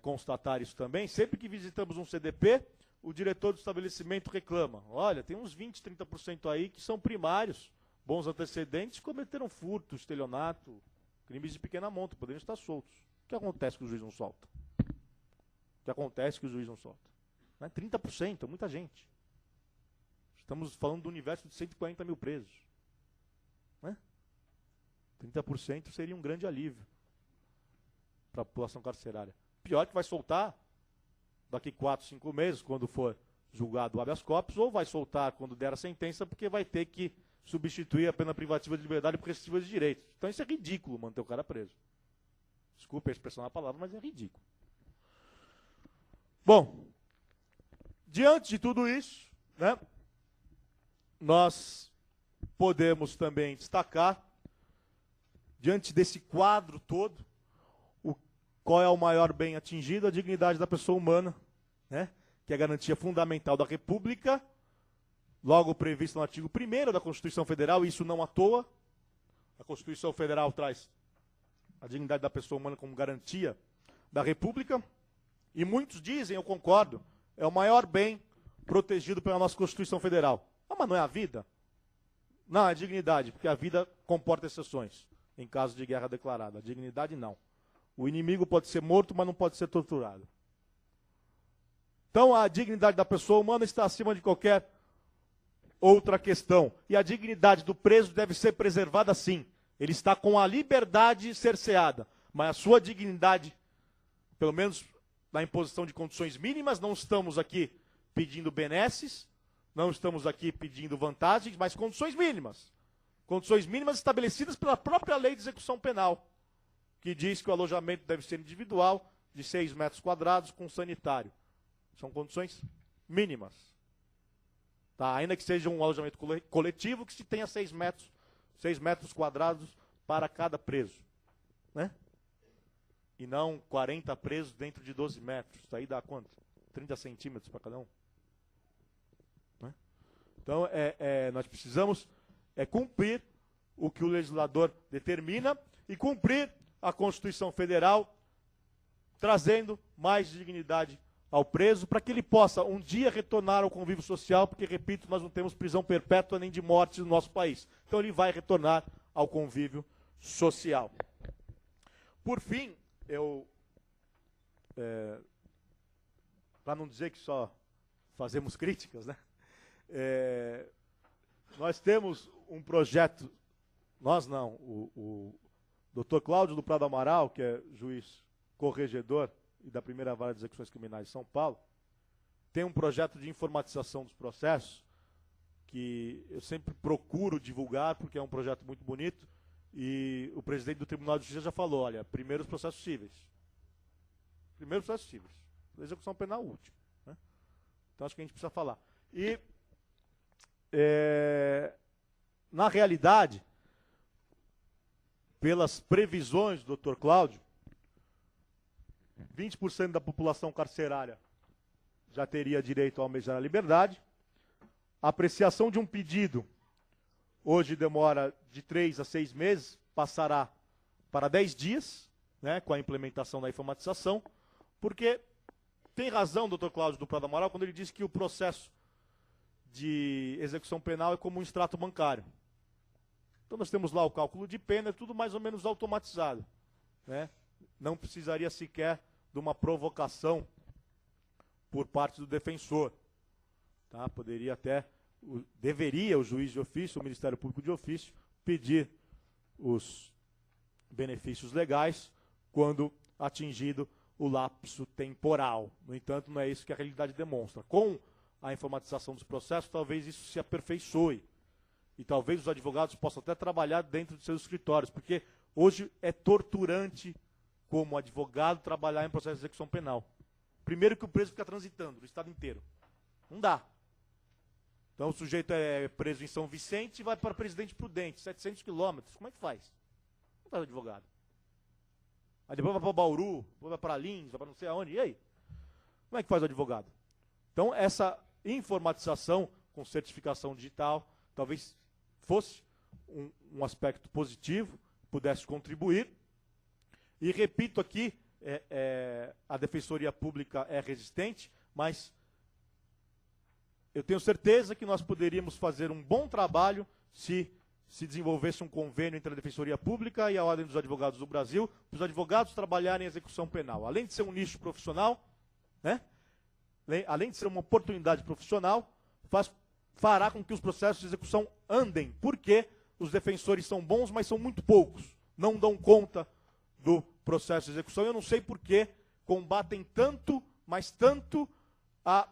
constatar isso também, sempre que visitamos um CDP, o diretor do estabelecimento reclama. Olha, tem uns 20%, 30% aí que são primários, bons antecedentes, cometeram furto, estelionato, crimes de pequena monta, poderiam estar soltos. O que acontece que o juiz não solta? O que acontece que o juiz não solta? Não é 30%, é muita gente. Estamos falando do universo de 140 mil presos. Né? 30% seria um grande alívio para a população carcerária. Pior que vai soltar daqui 4, 5 meses, quando for julgado o habeas corpus, ou vai soltar quando der a sentença, porque vai ter que substituir a pena privativa de liberdade por restritiva de direitos. Então isso é ridículo, manter o cara preso. Desculpe a expressão da palavra, mas é ridículo. Bom, diante de tudo isso, né, nós podemos também destacar, diante desse quadro todo, qual é o maior bem atingido? A dignidade da pessoa humana, né, que é a garantia fundamental da República, logo previsto no artigo 1º da Constituição Federal, e isso não à toa. A Constituição Federal traz a dignidade da pessoa humana como garantia da República, e muitos dizem, eu concordo, é o maior bem protegido pela nossa Constituição Federal. Ah, mas não é a vida? Não, é a dignidade, porque a vida comporta exceções, em caso de guerra declarada. A dignidade não. O inimigo pode ser morto, mas não pode ser torturado. Então a dignidade da pessoa humana está acima de qualquer outra questão. E a dignidade do preso deve ser preservada sim. Ele está com a liberdade cerceada, mas a sua dignidade, pelo menos na imposição de condições mínimas, não estamos aqui pedindo benesses, não estamos aqui pedindo vantagens, mas condições mínimas. Condições mínimas estabelecidas pela própria lei de execução penal, que diz que o alojamento deve ser individual, de 6 metros quadrados, com sanitário. São condições mínimas. Tá? Ainda que seja um alojamento coletivo, que se tenha 6 metros quadrados para cada preso. Né? E não 40 presos dentro de 12 metros. Isso aí dá quanto? 30 centímetros para cada um. Né? Então, nós precisamos cumprir o que o legislador determina e cumprir a Constituição Federal, trazendo mais dignidade ao preso, para que ele possa um dia retornar ao convívio social, porque, repito, nós não temos prisão perpétua nem de morte no nosso país. Então ele vai retornar ao convívio social. Por fim, para não dizer que só fazemos críticas, né? Nós temos um projeto, nós não, o Dr. Cláudio do Prado Amaral, que é juiz corregedor e da primeira vara de execuções criminais de São Paulo, tem um projeto de informatização dos processos, que eu sempre procuro divulgar, porque é um projeto muito bonito, e o presidente do Tribunal de Justiça já falou, olha, primeiro os processos cíveis. Primeiro os processos cíveis. A execução penal último. Né? Então acho que a gente precisa falar. E, na realidade, pelas previsões do Dr. Cláudio, 20% da população carcerária já teria direito a almejar a liberdade. A apreciação de um pedido, hoje demora de 3 a 6 meses, passará para 10 dias, né, com a implementação da informatização, porque tem razão o Dr. Cláudio do Prado Amaral quando ele diz que o processo de execução penal é como um extrato bancário. Então nós temos lá o cálculo de pena, é tudo mais ou menos automatizado. Né? Não precisaria sequer de uma provocação por parte do defensor. Tá? Poderia até, deveria o juiz de ofício, o Ministério Público de ofício, pedir os benefícios legais quando atingido o lapso temporal. No entanto, não é isso que a realidade demonstra. Com a informatização dos processos, talvez isso se aperfeiçoe. E talvez os advogados possam até trabalhar dentro de seus escritórios, porque hoje é torturante, como advogado, trabalhar em processo de execução penal. Primeiro que o preso fica transitando no estado inteiro. Não dá. Então o sujeito é preso em São Vicente e vai para Presidente Prudente, 700 quilômetros. Como é que faz? Não faz advogado. Aí depois vai para Bauru, depois vai para Lins, vai para não sei aonde. E aí? Como é que faz o advogado? Então, essa informatização com certificação digital talvez fosse um aspecto positivo, pudesse contribuir. E repito aqui, a Defensoria Pública é resistente, mas eu tenho certeza que nós poderíamos fazer um bom trabalho se desenvolvesse um convênio entre a Defensoria Pública e a Ordem dos Advogados do Brasil, para os advogados trabalharem em execução penal. Além de ser um nicho profissional, né? Além de ser uma oportunidade profissional, fará com que os processos de execução andem, porque os defensores são bons, mas são muito poucos, não dão conta do processo de execução. Eu não sei por que combatem tanto, mas tanto a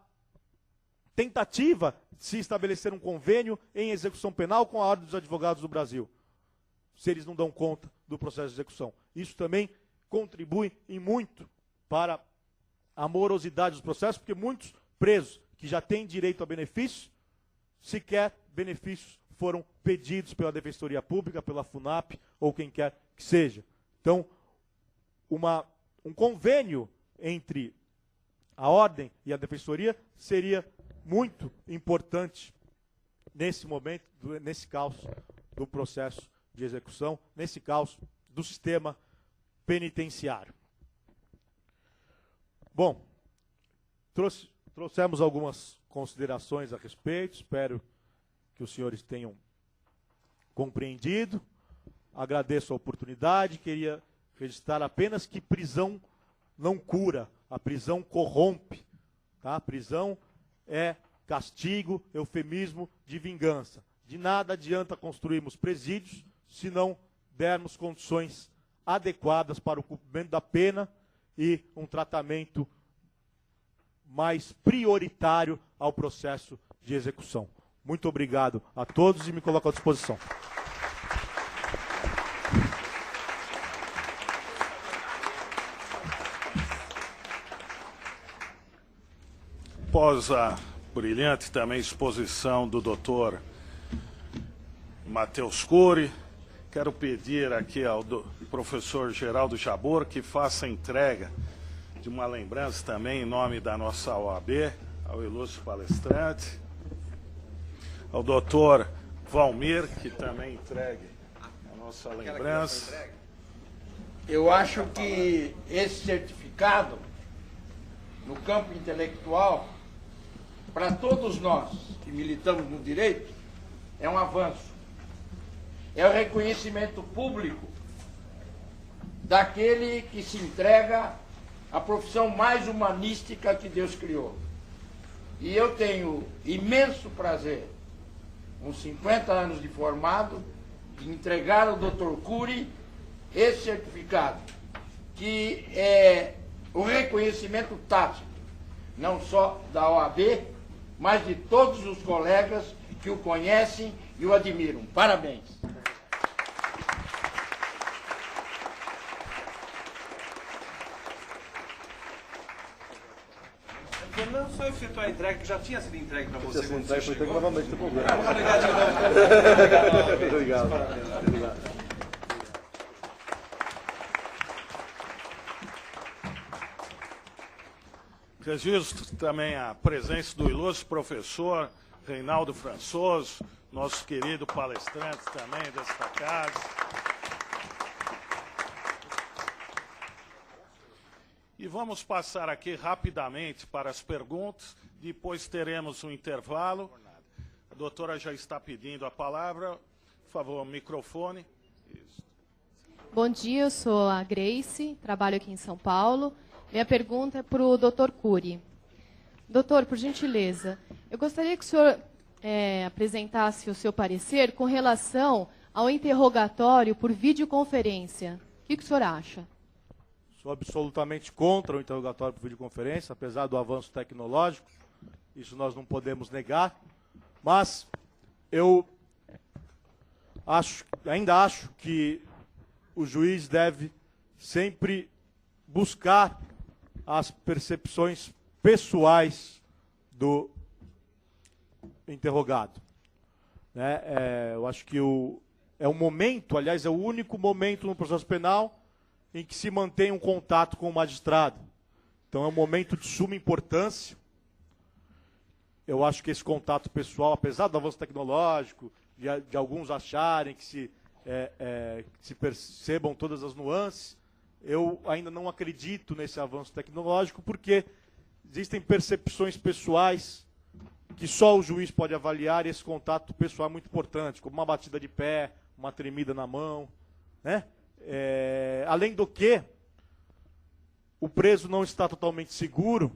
tentativa de se estabelecer um convênio em execução penal com a Ordem dos Advogados do Brasil, se eles não dão conta do processo de execução. Isso também contribui em muito para a morosidade dos processos, porque muitos presos que já têm direito a benefícios, sequer benefícios foram pedidos pela Defensoria Pública, pela FUNAP ou quem quer que seja. Então, um convênio entre a Ordem e a Defensoria seria muito importante nesse momento, nesse caos do processo de execução, nesse caos do sistema penitenciário. Bom, trouxemos algumas considerações a respeito, espero que os senhores tenham compreendido. Agradeço a oportunidade, queria registrar apenas que prisão não cura, a prisão corrompe, tá? A prisão é castigo, eufemismo de vingança. De nada adianta construirmos presídios se não dermos condições adequadas para o cumprimento da pena e um tratamento mais prioritário ao processo de execução. Muito obrigado a todos e me coloco à disposição. Após a brilhante também exposição do doutor Matheus Cury, quero pedir aqui ao professor Geraldo Jabor que faça a entrega de uma lembrança também em nome da nossa OAB, ao ilustre palestrante, ao doutor Valmir, que também entregue a nossa lembrança. Eu acho que esse certificado, no campo intelectual, para todos nós que militamos no direito, é um avanço. É o reconhecimento público daquele que se entrega à profissão mais humanística que Deus criou. E eu tenho imenso prazer, com 50 anos de formado, de entregar ao Dr. Cury esse certificado, que é o reconhecimento tácito, não só da OAB, mas de todos os colegas que o conhecem e o admiram. Parabéns. Não só efetuar a entrega, que já tinha sido entregue para você. Tinha sido entregue, foi entregue novamente, não tem problema. Obrigado. Obrigado. Registro também a presença do ilustre professor Reinaldo Françoso, nosso querido palestrante também destacado. E vamos passar aqui rapidamente para as perguntas, depois teremos um intervalo. A doutora já está pedindo a palavra. Por favor, microfone. Isso. Bom dia, eu sou a Grace, trabalho aqui em São Paulo. Minha pergunta é para o Dr. Cury. Doutor, por gentileza, eu gostaria que o senhor apresentasse o seu parecer com relação ao interrogatório por videoconferência. O que o senhor acha? Sou absolutamente contra o interrogatório por videoconferência, apesar do avanço tecnológico, isso nós não podemos negar, mas eu ainda acho que o juiz deve sempre buscar as percepções pessoais do interrogado. Eu acho que é um momento, aliás, é o único momento no processo penal em que se mantém um contato com o magistrado. Então é um momento de suma importância. Eu acho que esse contato pessoal, apesar do avanço tecnológico, de alguns acharem que se percebam todas as nuances, eu ainda não acredito nesse avanço tecnológico, porque existem percepções pessoais que só o juiz pode avaliar, e esse contato pessoal é muito importante, como uma batida de pé, uma tremida na mão, né? Além do que, o preso não está totalmente seguro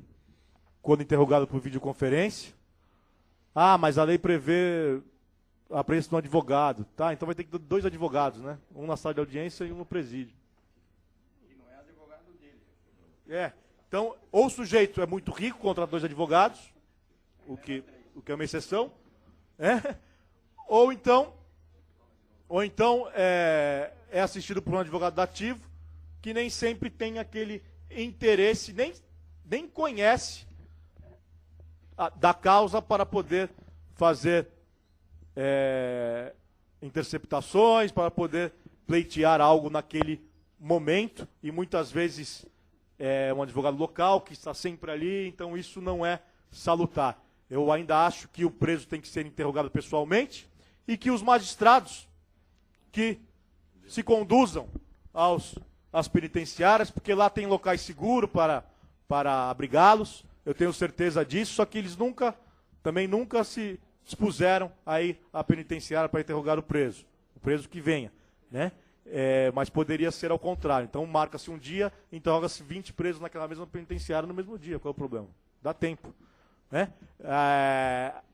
quando interrogado por videoconferência. Ah, mas a lei prevê a presença de um advogado. Tá, então vai ter que ter 2 advogados, né? Um na sala de audiência e um no presídio. E não é advogado dele. Então, ou o sujeito é muito rico, contrata 2 advogados, o que é uma exceção, ou então é assistido por um advogado dativo, que nem sempre tem aquele interesse, nem conhece da causa para poder fazer interceptações, para poder pleitear algo naquele momento, e muitas vezes é um advogado local que está sempre ali, então isso não é salutar. Eu ainda acho que o preso tem que ser interrogado pessoalmente, e que os magistrados que se conduzam às penitenciárias, porque lá tem locais seguros para abrigá-los, eu tenho certeza disso, só que eles também nunca se dispuseram a ir à penitenciária para interrogar o preso que venha, né? Mas poderia ser ao contrário. Então marca-se um dia, interroga-se 20 presos naquela mesma penitenciária no mesmo dia. Qual é o problema? Dá tempo, né?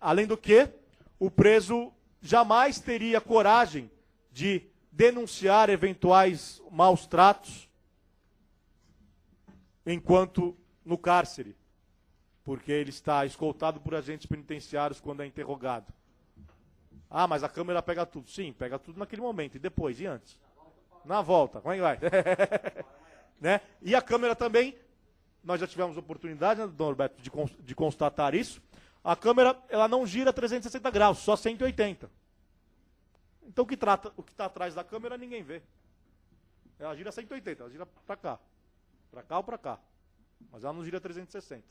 Além do que, o preso jamais teria coragem de denunciar eventuais maus tratos enquanto no cárcere, porque ele está escoltado por agentes penitenciários quando é interrogado. Ah, mas a câmera pega tudo. Sim, pega tudo naquele momento. E depois? E antes? Na volta. Como é que vai? Né? E a câmera também, nós já tivemos oportunidade, né, Dom Roberto, de constatar isso. A câmera, ela não gira 360 graus, só 180. Então o que está atrás da câmera ninguém vê. Ela gira 180, ela gira para cá. Para cá ou para cá. Mas ela não gira 360.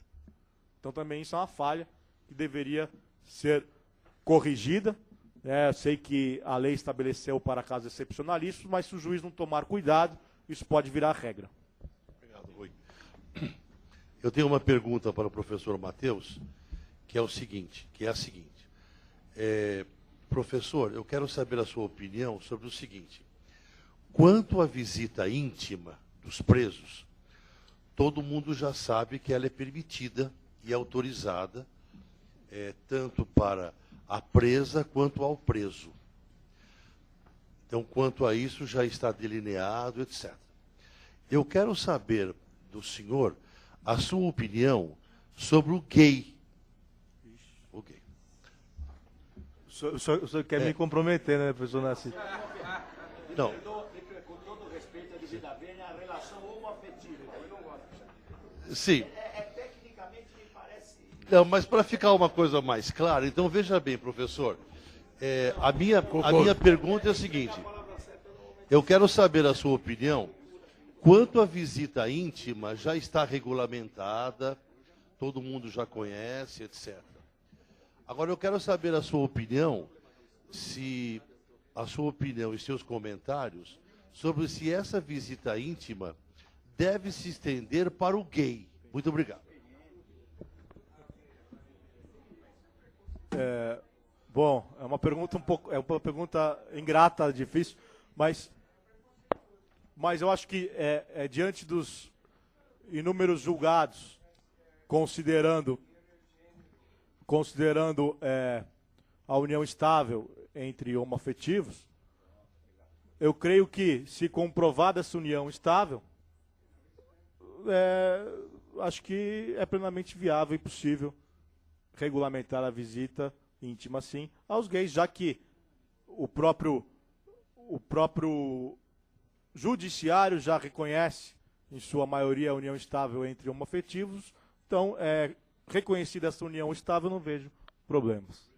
Então também isso é uma falha que deveria ser corrigida. Eu sei que a lei estabeleceu para casos excepcionalíssimos, mas se o juiz não tomar cuidado, isso pode virar regra. Obrigado, Rui. Eu tenho uma pergunta para o professor Matheus, que é a seguinte. Professor, eu quero saber a sua opinião sobre o seguinte. Quanto à visita íntima dos presos, todo mundo já sabe que ela é permitida e autorizada, tanto para a presa quanto ao preso. Então, quanto a isso, já está delineado, etc. Eu quero saber do senhor a sua opinião sobre o gay. O gay. O senhor quer me comprometer, né, professor Nassi? Não. Com todo respeito à devida vênia, a relação homoafetiva. Eu não gosto disso. Sim. Tecnicamente me parece... Não, mas para ficar uma coisa mais clara, então veja bem, professor. A minha pergunta é a seguinte. Eu quero saber a sua opinião. Quanto à visita íntima, já está regulamentada, todo mundo já conhece, etc. Agora, eu quero saber a sua opinião, e seus comentários sobre se essa visita íntima deve se estender para o gay. Muito obrigado. Bom, é uma pergunta ingrata, difícil, mas eu acho que diante dos inúmeros julgados, considerando a união estável entre homoafetivos, eu creio que, se comprovada essa união estável, acho que é plenamente viável e possível regulamentar a visita íntima, sim, aos gays, já que o próprio judiciário já reconhece, em sua maioria, a união estável entre homoafetivos. Então, reconhecida essa união estável, não vejo problemas.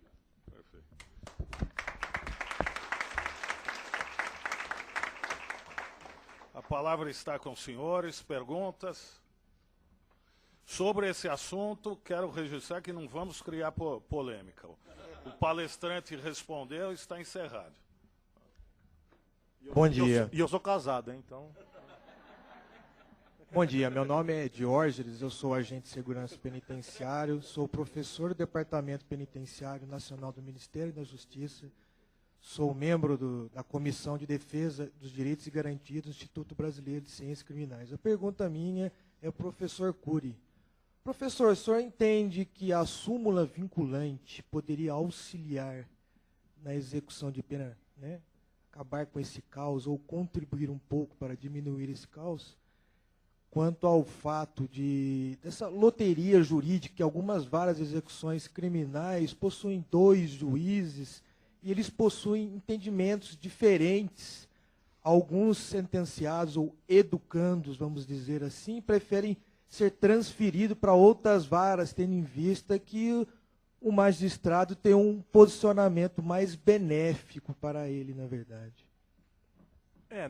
palavra está com os senhores. Perguntas? Sobre esse assunto, quero registrar que não vamos criar polêmica. O palestrante respondeu e está encerrado. Bom dia. E eu sou casado, hein, então... Bom dia, meu nome é Diógenes, eu sou agente de segurança penitenciário, sou professor do Departamento Penitenciário Nacional do Ministério da Justiça, sou membro da Comissão de Defesa dos Direitos e Garantias do Instituto Brasileiro de Ciências Criminais. A pergunta minha é ao professor Cury. Professor, o senhor entende que a súmula vinculante poderia auxiliar na execução de pena, né? Acabar com esse caos ou contribuir um pouco para diminuir esse caos? Quanto ao fato dessa loteria jurídica, que algumas várias execuções criminais possuem 2 juízes e eles possuem entendimentos diferentes. Alguns sentenciados ou educandos, vamos dizer assim, preferem ser transferidos para outras varas, tendo em vista que o magistrado tem um posicionamento mais benéfico para ele, na verdade.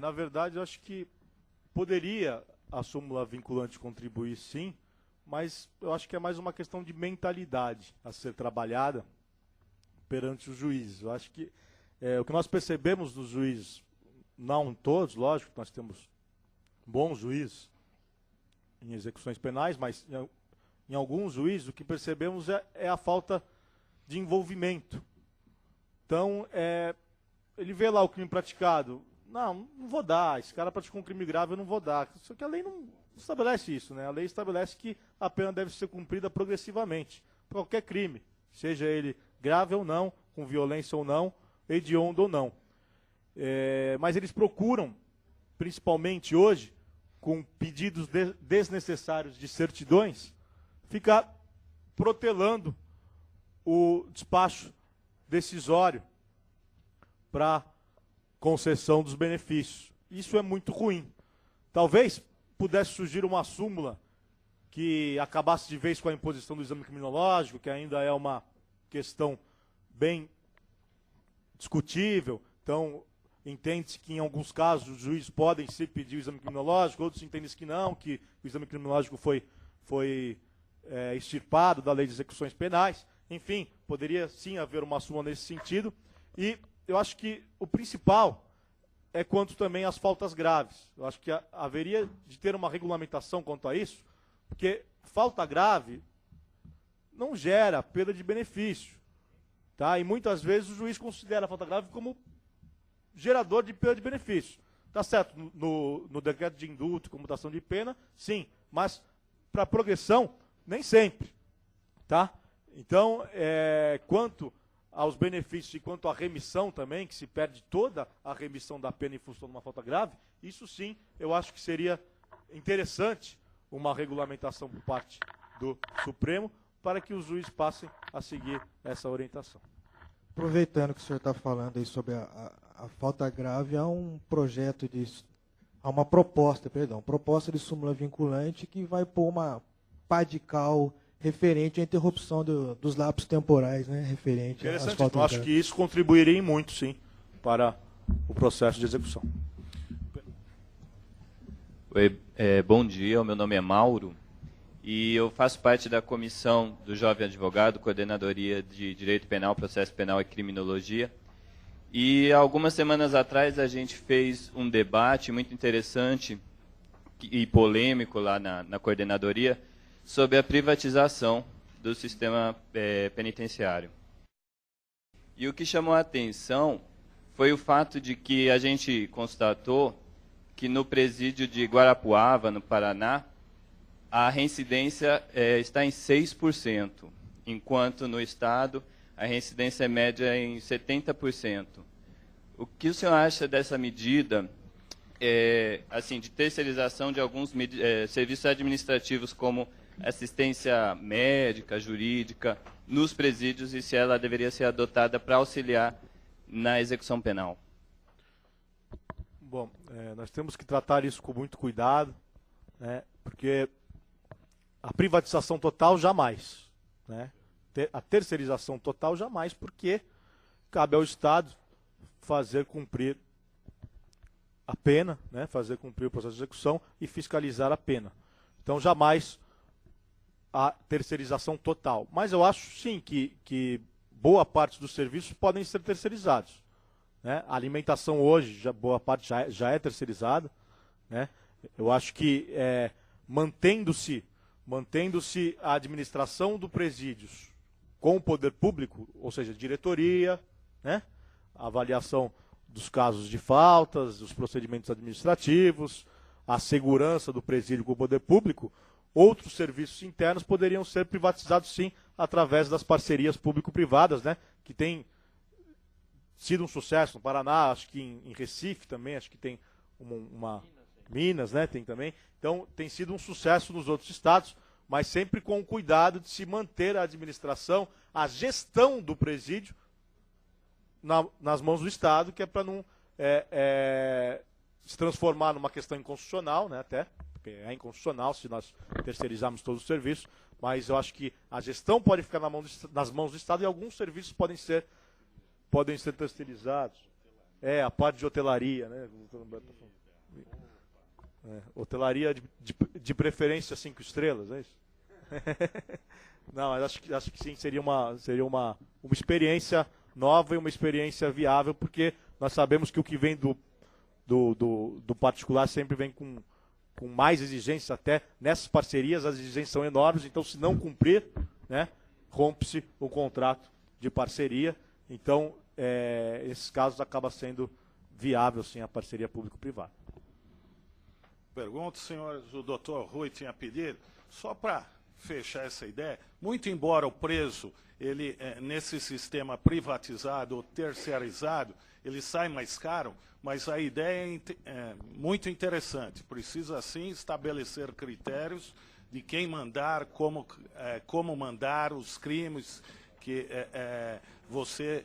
Na verdade, eu acho que poderia a súmula vinculante contribuir, sim, mas eu acho que é mais uma questão de mentalidade a ser trabalhada perante os juízes. Eu acho que o que nós percebemos dos juízes, não todos, lógico, nós temos bons juízes em execuções penais, mas em alguns juízes o que percebemos é a falta de envolvimento. Então, ele vê lá o crime praticado, não vou dar, esse cara praticou um crime grave, eu não vou dar. Só que a lei não estabelece isso, né? A lei estabelece que a pena deve ser cumprida progressivamente, por qualquer crime, seja ele grave ou não, com violência ou não, hediondo ou não. Mas eles procuram, principalmente hoje, com pedidos desnecessários de certidões, ficar protelando o despacho decisório para concessão dos benefícios. Isso é muito ruim. Talvez pudesse surgir uma súmula que acabasse de vez com a imposição do exame criminológico, que ainda é uma questão bem discutível. Então, entende-se que em alguns casos os juízes podem se pedir o exame criminológico, outros entendem que não, que o exame criminológico foi extirpado da lei de execuções penais. Enfim, poderia sim haver uma súmula nesse sentido. E eu acho que o principal é quanto também às faltas graves. Eu acho que haveria de ter uma regulamentação quanto a isso, porque falta grave não gera perda de benefício. Tá? E muitas vezes o juiz considera a falta grave como gerador de perda de benefício. Tá certo, no decreto de indulto e comutação de pena, sim, mas para progressão, nem sempre. Tá? Então, quanto aos benefícios e quanto à remissão também, que se perde toda a remissão da pena em função de uma falta grave, isso sim, eu acho que seria interessante uma regulamentação por parte do Supremo para que os juízes passem a seguir essa orientação. Aproveitando que o senhor está falando aí sobre a falta grave, há uma proposta de súmula vinculante que vai pôr uma pá de cal referente à interrupção dos lapsos temporais, né, referente às faltas graves. Eu acho que isso contribuiria muito, sim, para o processo de execução. Oi, bom dia, o meu nome é Mauro e eu faço parte da comissão do Jovem Advogado, Coordenadoria de Direito Penal, Processo Penal e Criminologia. E algumas semanas atrás a gente fez um debate muito interessante e polêmico lá na coordenadoria sobre a privatização do sistema penitenciário. E o que chamou a atenção foi o fato de que a gente constatou que no presídio de Guarapuava, no Paraná, a reincidência está em 6%, enquanto no Estado a reincidência média é em 70%. O que o senhor acha dessa medida assim, de terceirização de alguns serviços administrativos como assistência médica, jurídica, nos presídios e se ela deveria ser adotada para auxiliar na execução penal? Bom, nós temos que tratar isso com muito cuidado, né, porque a privatização total jamais, né, a terceirização total jamais, porque cabe ao Estado fazer cumprir a pena, né, fazer cumprir o processo de execução e fiscalizar a pena. Então, jamais a terceirização total. Mas eu acho, sim, que boa parte dos serviços podem ser terceirizados. Né? A alimentação hoje, boa parte já é terceirizada. Né? Eu acho que mantendo-se a administração do presídios com o poder público, ou seja, diretoria, né? A avaliação dos casos de faltas, os procedimentos administrativos, a segurança do presídio com o poder público, outros serviços internos poderiam ser privatizados, sim, através das parcerias público-privadas, né? Que tem sido um sucesso no Paraná, acho que em Recife também, acho que tem Minas, né? Tem também. Então, tem sido um sucesso nos outros estados, mas sempre com o cuidado de se manter a administração, a gestão do presídio nas mãos do Estado, que é para não se transformar numa questão inconstitucional, né, até, porque é inconstitucional se nós terceirizarmos todos os serviços, mas eu acho que a gestão pode ficar nas mãos do Estado e alguns serviços podem ser terceirizados. A parte de hotelaria, né? Hotelaria de preferência 5 estrelas, é isso? Não, mas acho que sim, seria uma experiência nova e uma experiência viável, porque nós sabemos que o que vem do particular sempre vem com mais exigências, até nessas parcerias as exigências são enormes, então se não cumprir, né, rompe-se o contrato de parceria, então esses casos acaba sendo viável sim a parceria público-privada. Pergunto, senhores, o doutor Rui tinha pedido, só para fechar essa ideia, muito embora o preso, ele nesse sistema privatizado ou terceirizado, ele sai mais caro, mas a ideia é muito interessante. Precisa, sim, estabelecer critérios de quem mandar, como mandar os crimes que você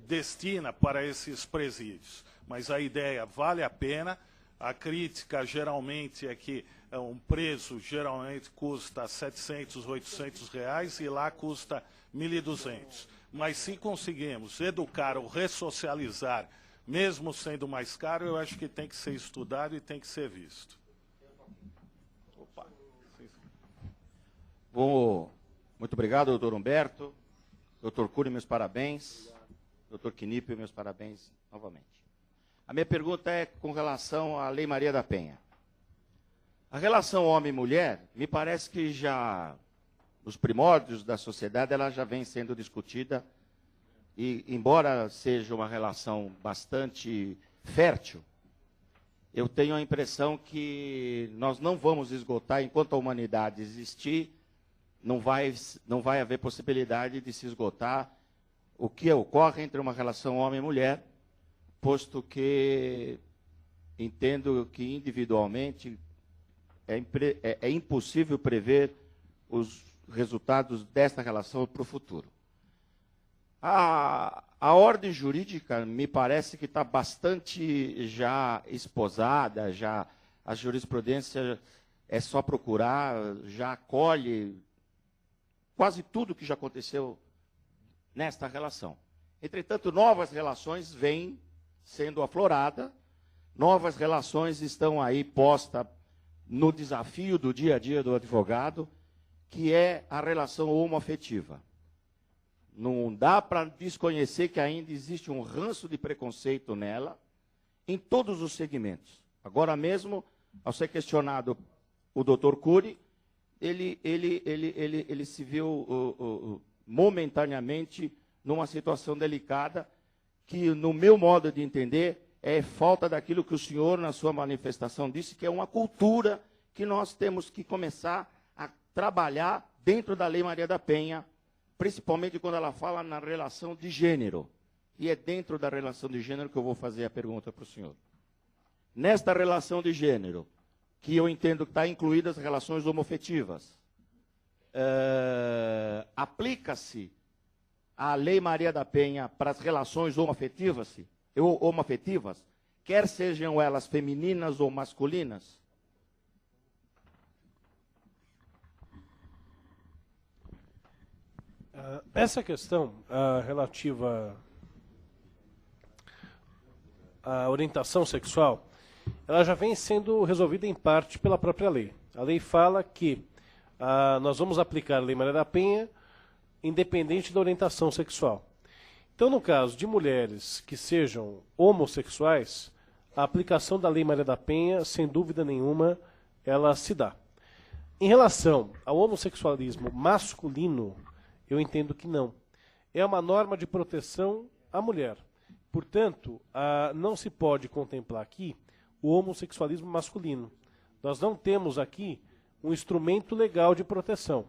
destina para esses presídios. Mas a ideia vale a pena. A crítica geralmente é que um preso geralmente custa R$700, R$800 e lá custa R$1.200. Mas se conseguimos educar ou ressocializar, mesmo sendo mais caro, eu acho que tem que ser estudado e tem que ser visto. Opa. Bom, muito obrigado, doutor Humberto. Doutor Cury, meus parabéns. Doutor Knipe, meus parabéns novamente. A minha pergunta é com relação à Lei Maria da Penha. A relação homem-mulher, me parece que já, nos primórdios da sociedade, ela já vem sendo discutida, e embora seja uma relação bastante fértil, eu tenho a impressão que nós não vamos esgotar, enquanto a humanidade existir, não vai haver possibilidade de se esgotar o que ocorre entre uma relação homem-mulher, posto que entendo que individualmente é impossível prever os resultados desta relação para o futuro. A ordem jurídica me parece que está bastante já esposada, já a jurisprudência é só procurar, já acolhe quase tudo que já aconteceu nesta relação. Entretanto, novas relações vêm sendo afloradas, novas relações estão aí postas no desafio do dia a dia do advogado, que é a relação homoafetiva. Não dá para desconhecer que ainda existe um ranço de preconceito nela, em todos os segmentos. Agora mesmo, ao ser questionado o doutor Cury, ele se viu momentaneamente numa situação delicada, que, no meu modo de entender, é falta daquilo que o senhor, na sua manifestação, disse, que é uma cultura que nós temos que começar a trabalhar dentro da Lei Maria da Penha, principalmente quando ela fala na relação de gênero. E é dentro da relação de gênero que eu vou fazer a pergunta para o senhor. Nesta relação de gênero, que eu entendo que está incluídas as relações homoafetivas, aplica-se a Lei Maria da Penha para as relações homoafetivas, quer sejam elas femininas ou masculinas? Essa questão relativa à orientação sexual, ela já vem sendo resolvida em parte pela própria lei. A lei fala que nós vamos aplicar a Lei Maria da Penha independente da orientação sexual. Então, no caso de mulheres que sejam homossexuais, a aplicação da Lei Maria da Penha, sem dúvida nenhuma, ela se dá. Em relação ao homossexualismo masculino, eu entendo que não. É uma norma de proteção à mulher. Portanto, não se pode contemplar aqui o homossexualismo masculino. Nós não temos aqui um instrumento legal de proteção.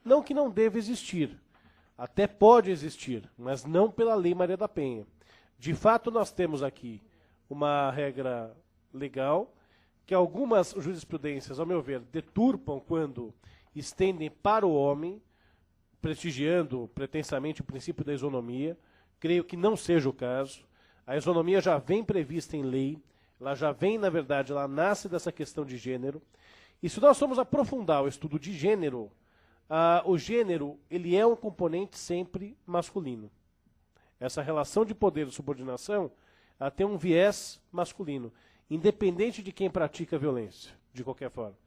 Não que não deva existir. Até pode existir, mas não pela Lei Maria da Penha. De fato, nós temos aqui uma regra legal que algumas jurisprudências, ao meu ver, deturpam quando estendem para o homem, prestigiando pretensamente o princípio da isonomia. Creio que não seja o caso. A isonomia já vem prevista em lei, ela já vem, na verdade, ela nasce dessa questão de gênero. E se nós formos aprofundar o estudo de gênero, o gênero ele é um componente sempre masculino. Essa relação de poder e subordinação ela tem um viés masculino, independente de quem pratica a violência, de qualquer forma.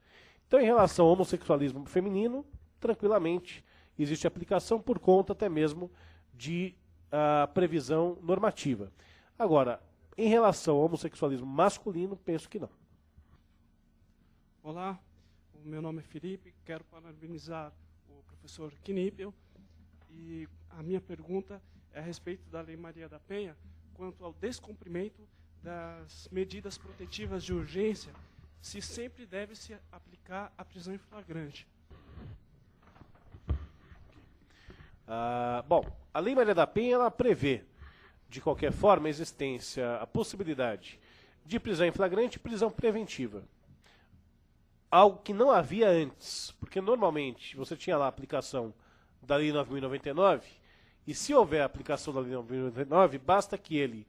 Então, em relação ao homossexualismo feminino, tranquilamente, existe aplicação por conta até mesmo de previsão normativa. Agora, em relação ao homossexualismo masculino, penso que não. Olá, o meu nome é Felipe, quero parabenizar o professor Knippel e a minha pergunta é a respeito da Lei Maria da Penha quanto ao descumprimento das medidas protetivas de urgência, se sempre deve se aplicar a prisão em flagrante. Bom, a Lei Maria da Penha ela prevê, de qualquer forma, a possibilidade de prisão em flagrante e prisão preventiva. Algo que não havia antes, porque normalmente você tinha lá a aplicação da Lei 9.099, e se houver a aplicação da Lei 9.099, basta que ele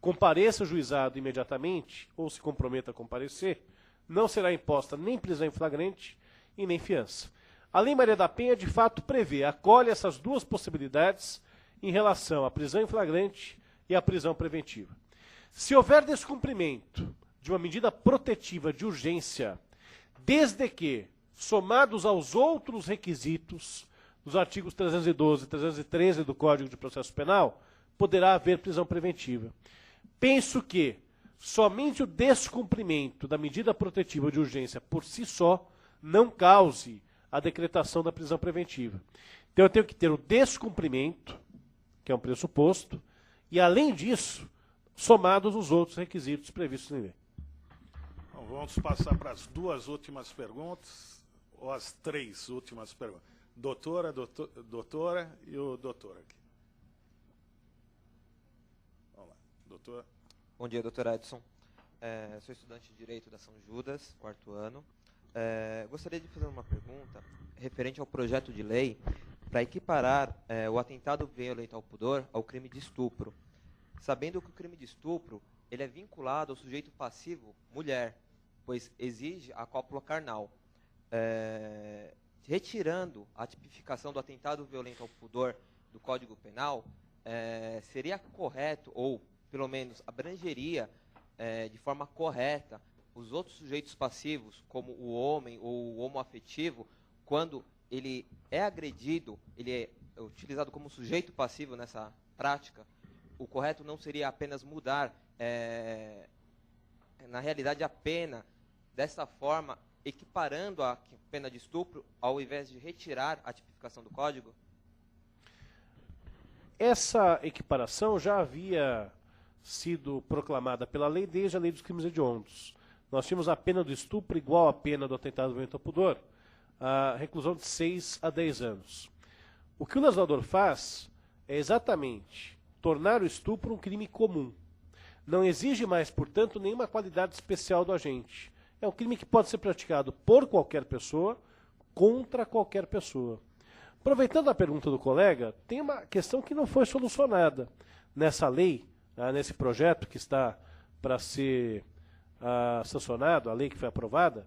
compareça ao juizado imediatamente, ou se comprometa a comparecer, não será imposta nem prisão em flagrante e nem fiança. A Lei Maria da Penha, de fato, acolhe essas duas possibilidades em relação à prisão em flagrante e à prisão preventiva. Se houver descumprimento de uma medida protetiva de urgência, desde que, somados aos outros requisitos dos artigos 312 e 313 do Código de Processo Penal, poderá haver prisão preventiva. Penso que somente o descumprimento da medida protetiva de urgência por si só não cause a decretação da prisão preventiva. Então eu tenho que ter o descumprimento, que é um pressuposto, e além disso, somados os outros requisitos previstos em lei. Bom, vamos passar para as duas últimas perguntas, ou as três últimas perguntas. Doutora e o doutor aqui. Vamos lá, doutor. Bom dia, doutor Edson. Sou estudante de Direito da São Judas, 4º ano. Gostaria de fazer uma pergunta referente ao projeto de lei para equiparar o atentado violento ao pudor ao crime de estupro, sabendo que o crime de estupro ele é vinculado ao sujeito passivo mulher, pois exige a cópula carnal. Retirando a tipificação do atentado violento ao pudor do Código Penal, seria correto, ou pelo menos abrangeria de forma correta, os outros sujeitos passivos, como o homem ou o homoafetivo, quando ele é agredido, ele é utilizado como sujeito passivo nessa prática, o correto não seria apenas mudar, na realidade, a pena, dessa forma, equiparando a pena de estupro, ao invés de retirar a tipificação do Código? Essa equiparação já havia sido proclamada pela lei desde a Lei dos Crimes Hediondos. Nós tínhamos a pena do estupro igual à pena do atentado violento ao pudor, a reclusão de 6 a 10 anos. O que o legislador faz é exatamente tornar o estupro um crime comum. Não exige mais, portanto, nenhuma qualidade especial do agente. É um crime que pode ser praticado por qualquer pessoa, contra qualquer pessoa. Aproveitando a pergunta do colega, tem uma questão que não foi solucionada nessa lei, nesse projeto que está para ser sancionado, a lei que foi aprovada,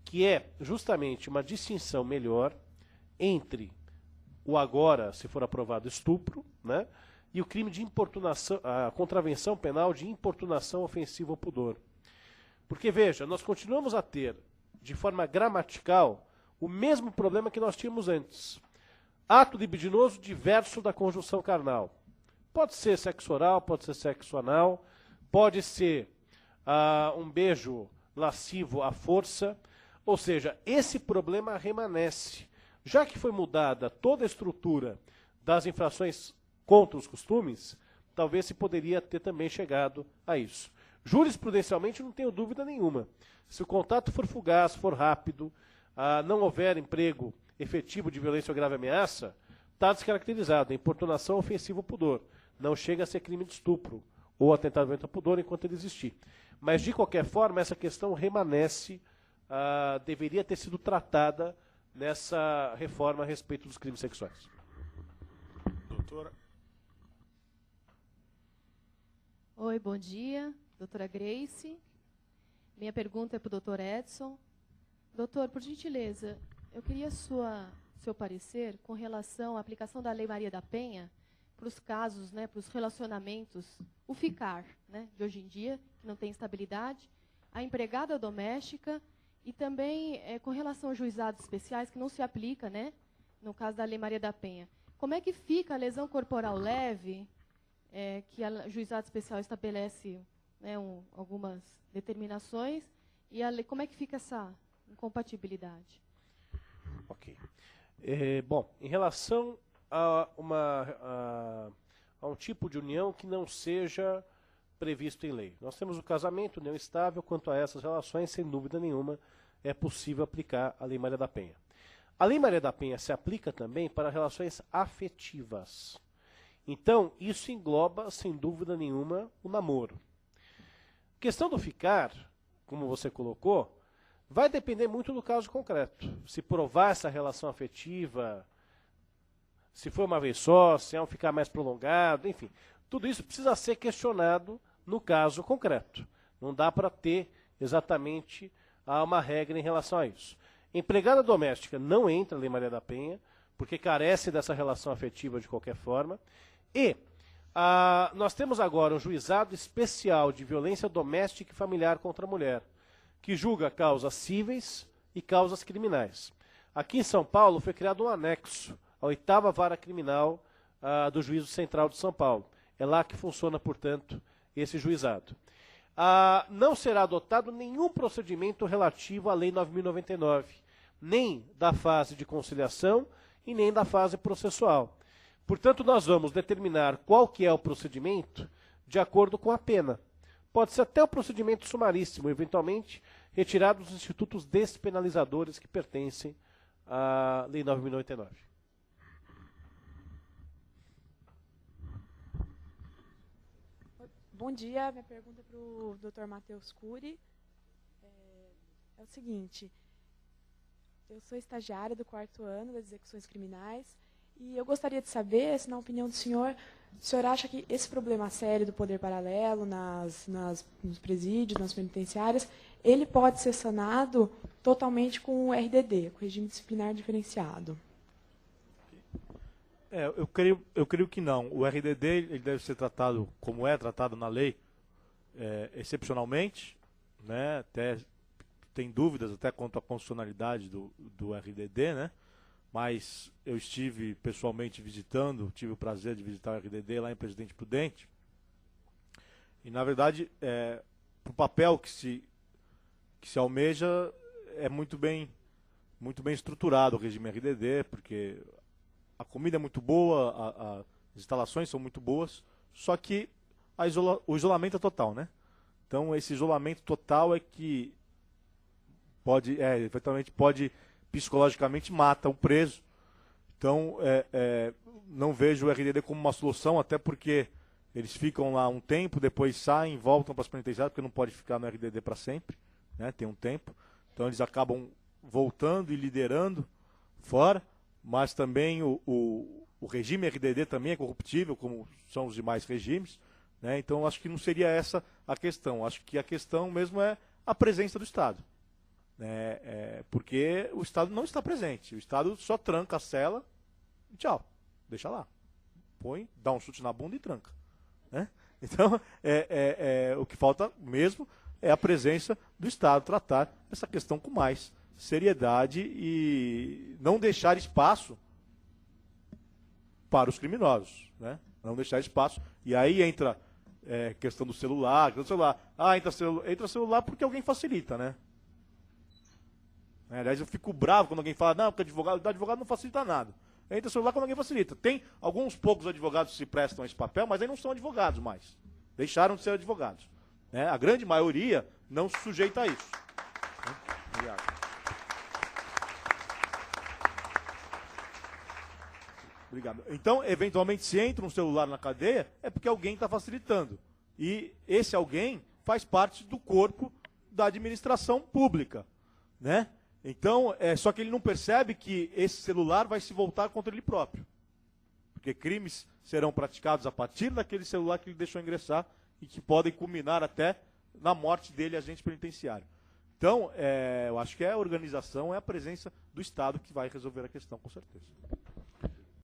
que é justamente uma distinção melhor entre o agora, se for aprovado, estupro, né, e o crime de importunação, a contravenção penal de importunação ofensiva ao pudor. Porque, veja, nós continuamos a ter, de forma gramatical, o mesmo problema que nós tínhamos antes. Ato libidinoso diverso da conjunção carnal. Pode ser sexo oral, pode ser sexo anal, pode ser um beijo lascivo à força. Ou seja, esse problema remanesce. Já que foi mudada toda a estrutura das infrações contra os costumes, talvez se poderia ter também chegado a isso. Jurisprudencialmente, não tenho dúvida nenhuma. Se o contato for fugaz, for rápido, não houver emprego efetivo de violência ou grave ameaça, está descaracterizado. Importunação ofensiva ao pudor. Não chega a ser crime de estupro ou atentado violento ao pudor enquanto ele existir. Mas, de qualquer forma, essa questão remanesce, deveria ter sido tratada nessa reforma a respeito dos crimes sexuais. Doutora. Oi, bom dia. Doutora Grace. Minha pergunta é para o doutor Edson. Doutor, por gentileza, eu queria seu parecer com relação à aplicação da Lei Maria da Penha para os casos, né, para os relacionamentos, o ficar, né, de hoje em dia, que não tem estabilidade, a empregada doméstica e também com relação aos juizados especiais, que não se aplica, né, no caso da Lei Maria da Penha. Como é que fica a lesão corporal leve, que o juizado especial estabelece, né, algumas determinações, e como é que fica essa incompatibilidade? Ok. Bom, em relação a um tipo de união que não seja previsto em lei. Nós temos o casamento, união estável. Quanto a essas relações, sem dúvida nenhuma, é possível aplicar a Lei Maria da Penha. A Lei Maria da Penha se aplica também para relações afetivas. Então, isso engloba, sem dúvida nenhuma, o namoro. A questão do ficar, como você colocou, vai depender muito do caso concreto. Se provar essa relação afetiva, se for uma vez só, se é um ficar mais prolongado, enfim. Tudo isso precisa ser questionado no caso concreto. Não dá para ter exatamente uma regra em relação a isso. Empregada doméstica não entra na Lei Maria da Penha, porque carece dessa relação afetiva de qualquer forma. E nós temos agora um juizado especial de violência doméstica e familiar contra a mulher, que julga causas cíveis e causas criminais. Aqui em São Paulo foi criado um anexo, a 8ª Vara Criminal do Juízo Central de São Paulo. É lá que funciona, portanto, esse juizado. Não será adotado nenhum procedimento relativo à Lei 9.099, nem da fase de conciliação e nem da fase processual. Portanto, nós vamos determinar qual que é o procedimento de acordo com a pena. Pode ser até o procedimento sumaríssimo, eventualmente retirado dos institutos despenalizadores que pertencem à Lei 9.099. Bom dia, minha pergunta é para o Dr. Matheus Cury. É o seguinte, eu sou estagiária do 4º ano das execuções criminais e eu gostaria de saber, se na opinião do senhor, o senhor acha que esse problema sério do poder paralelo nos presídios, nas penitenciárias, ele pode ser sanado totalmente com o RDD, com o regime disciplinar diferenciado? Eu creio que não. O RDD ele deve ser tratado como é tratado na lei, excepcionalmente, né? Até tem dúvidas até quanto à constitucionalidade do RDD, né? Mas eu estive pessoalmente visitando, tive o prazer de visitar o RDD lá em Presidente Prudente. E, na verdade, o papel que se almeja é muito bem estruturado o regime RDD, porque a comida é muito boa, as instalações são muito boas, só que o isolamento é total, né? Então, esse isolamento total é que eventualmente pode psicologicamente mata o preso. Então, não vejo o RDD como uma solução, até porque eles ficam lá um tempo, depois saem, voltam para as penitenciárias, porque não pode ficar no RDD para sempre, né? Tem um tempo. Então, eles acabam voltando e liderando fora, mas também o regime RDD também é corruptível, como são os demais regimes, né? Então, acho que não seria essa a questão. Acho que a questão mesmo é a presença do Estado. Porque o Estado não está presente. O Estado só tranca a cela e tchau, deixa lá. Põe, dá um chute na bunda e tranca, né? Então, o que falta mesmo é a presença do Estado tratar essa questão com mais seriedade e não deixar espaço para os criminosos, né? Não deixar espaço. E aí entra questão do celular, entra celular porque alguém facilita, né? Aliás, eu fico bravo quando alguém fala, não, porque advogado não facilita nada. Entra celular quando alguém facilita. Tem alguns poucos advogados que se prestam a esse papel, mas aí não são advogados mais. Deixaram de ser advogados. Né? A grande maioria não se sujeita a isso. Obrigado. Obrigado. Então, eventualmente, se entra um celular na cadeia, é porque alguém está facilitando. E esse alguém faz parte do corpo da administração pública. Né? Então, só que ele não percebe que esse celular vai se voltar contra ele próprio. Porque crimes serão praticados a partir daquele celular que ele deixou ingressar e que podem culminar até na morte dele, agente penitenciário. Então, eu acho que a organização é a presença do Estado que vai resolver a questão, com certeza.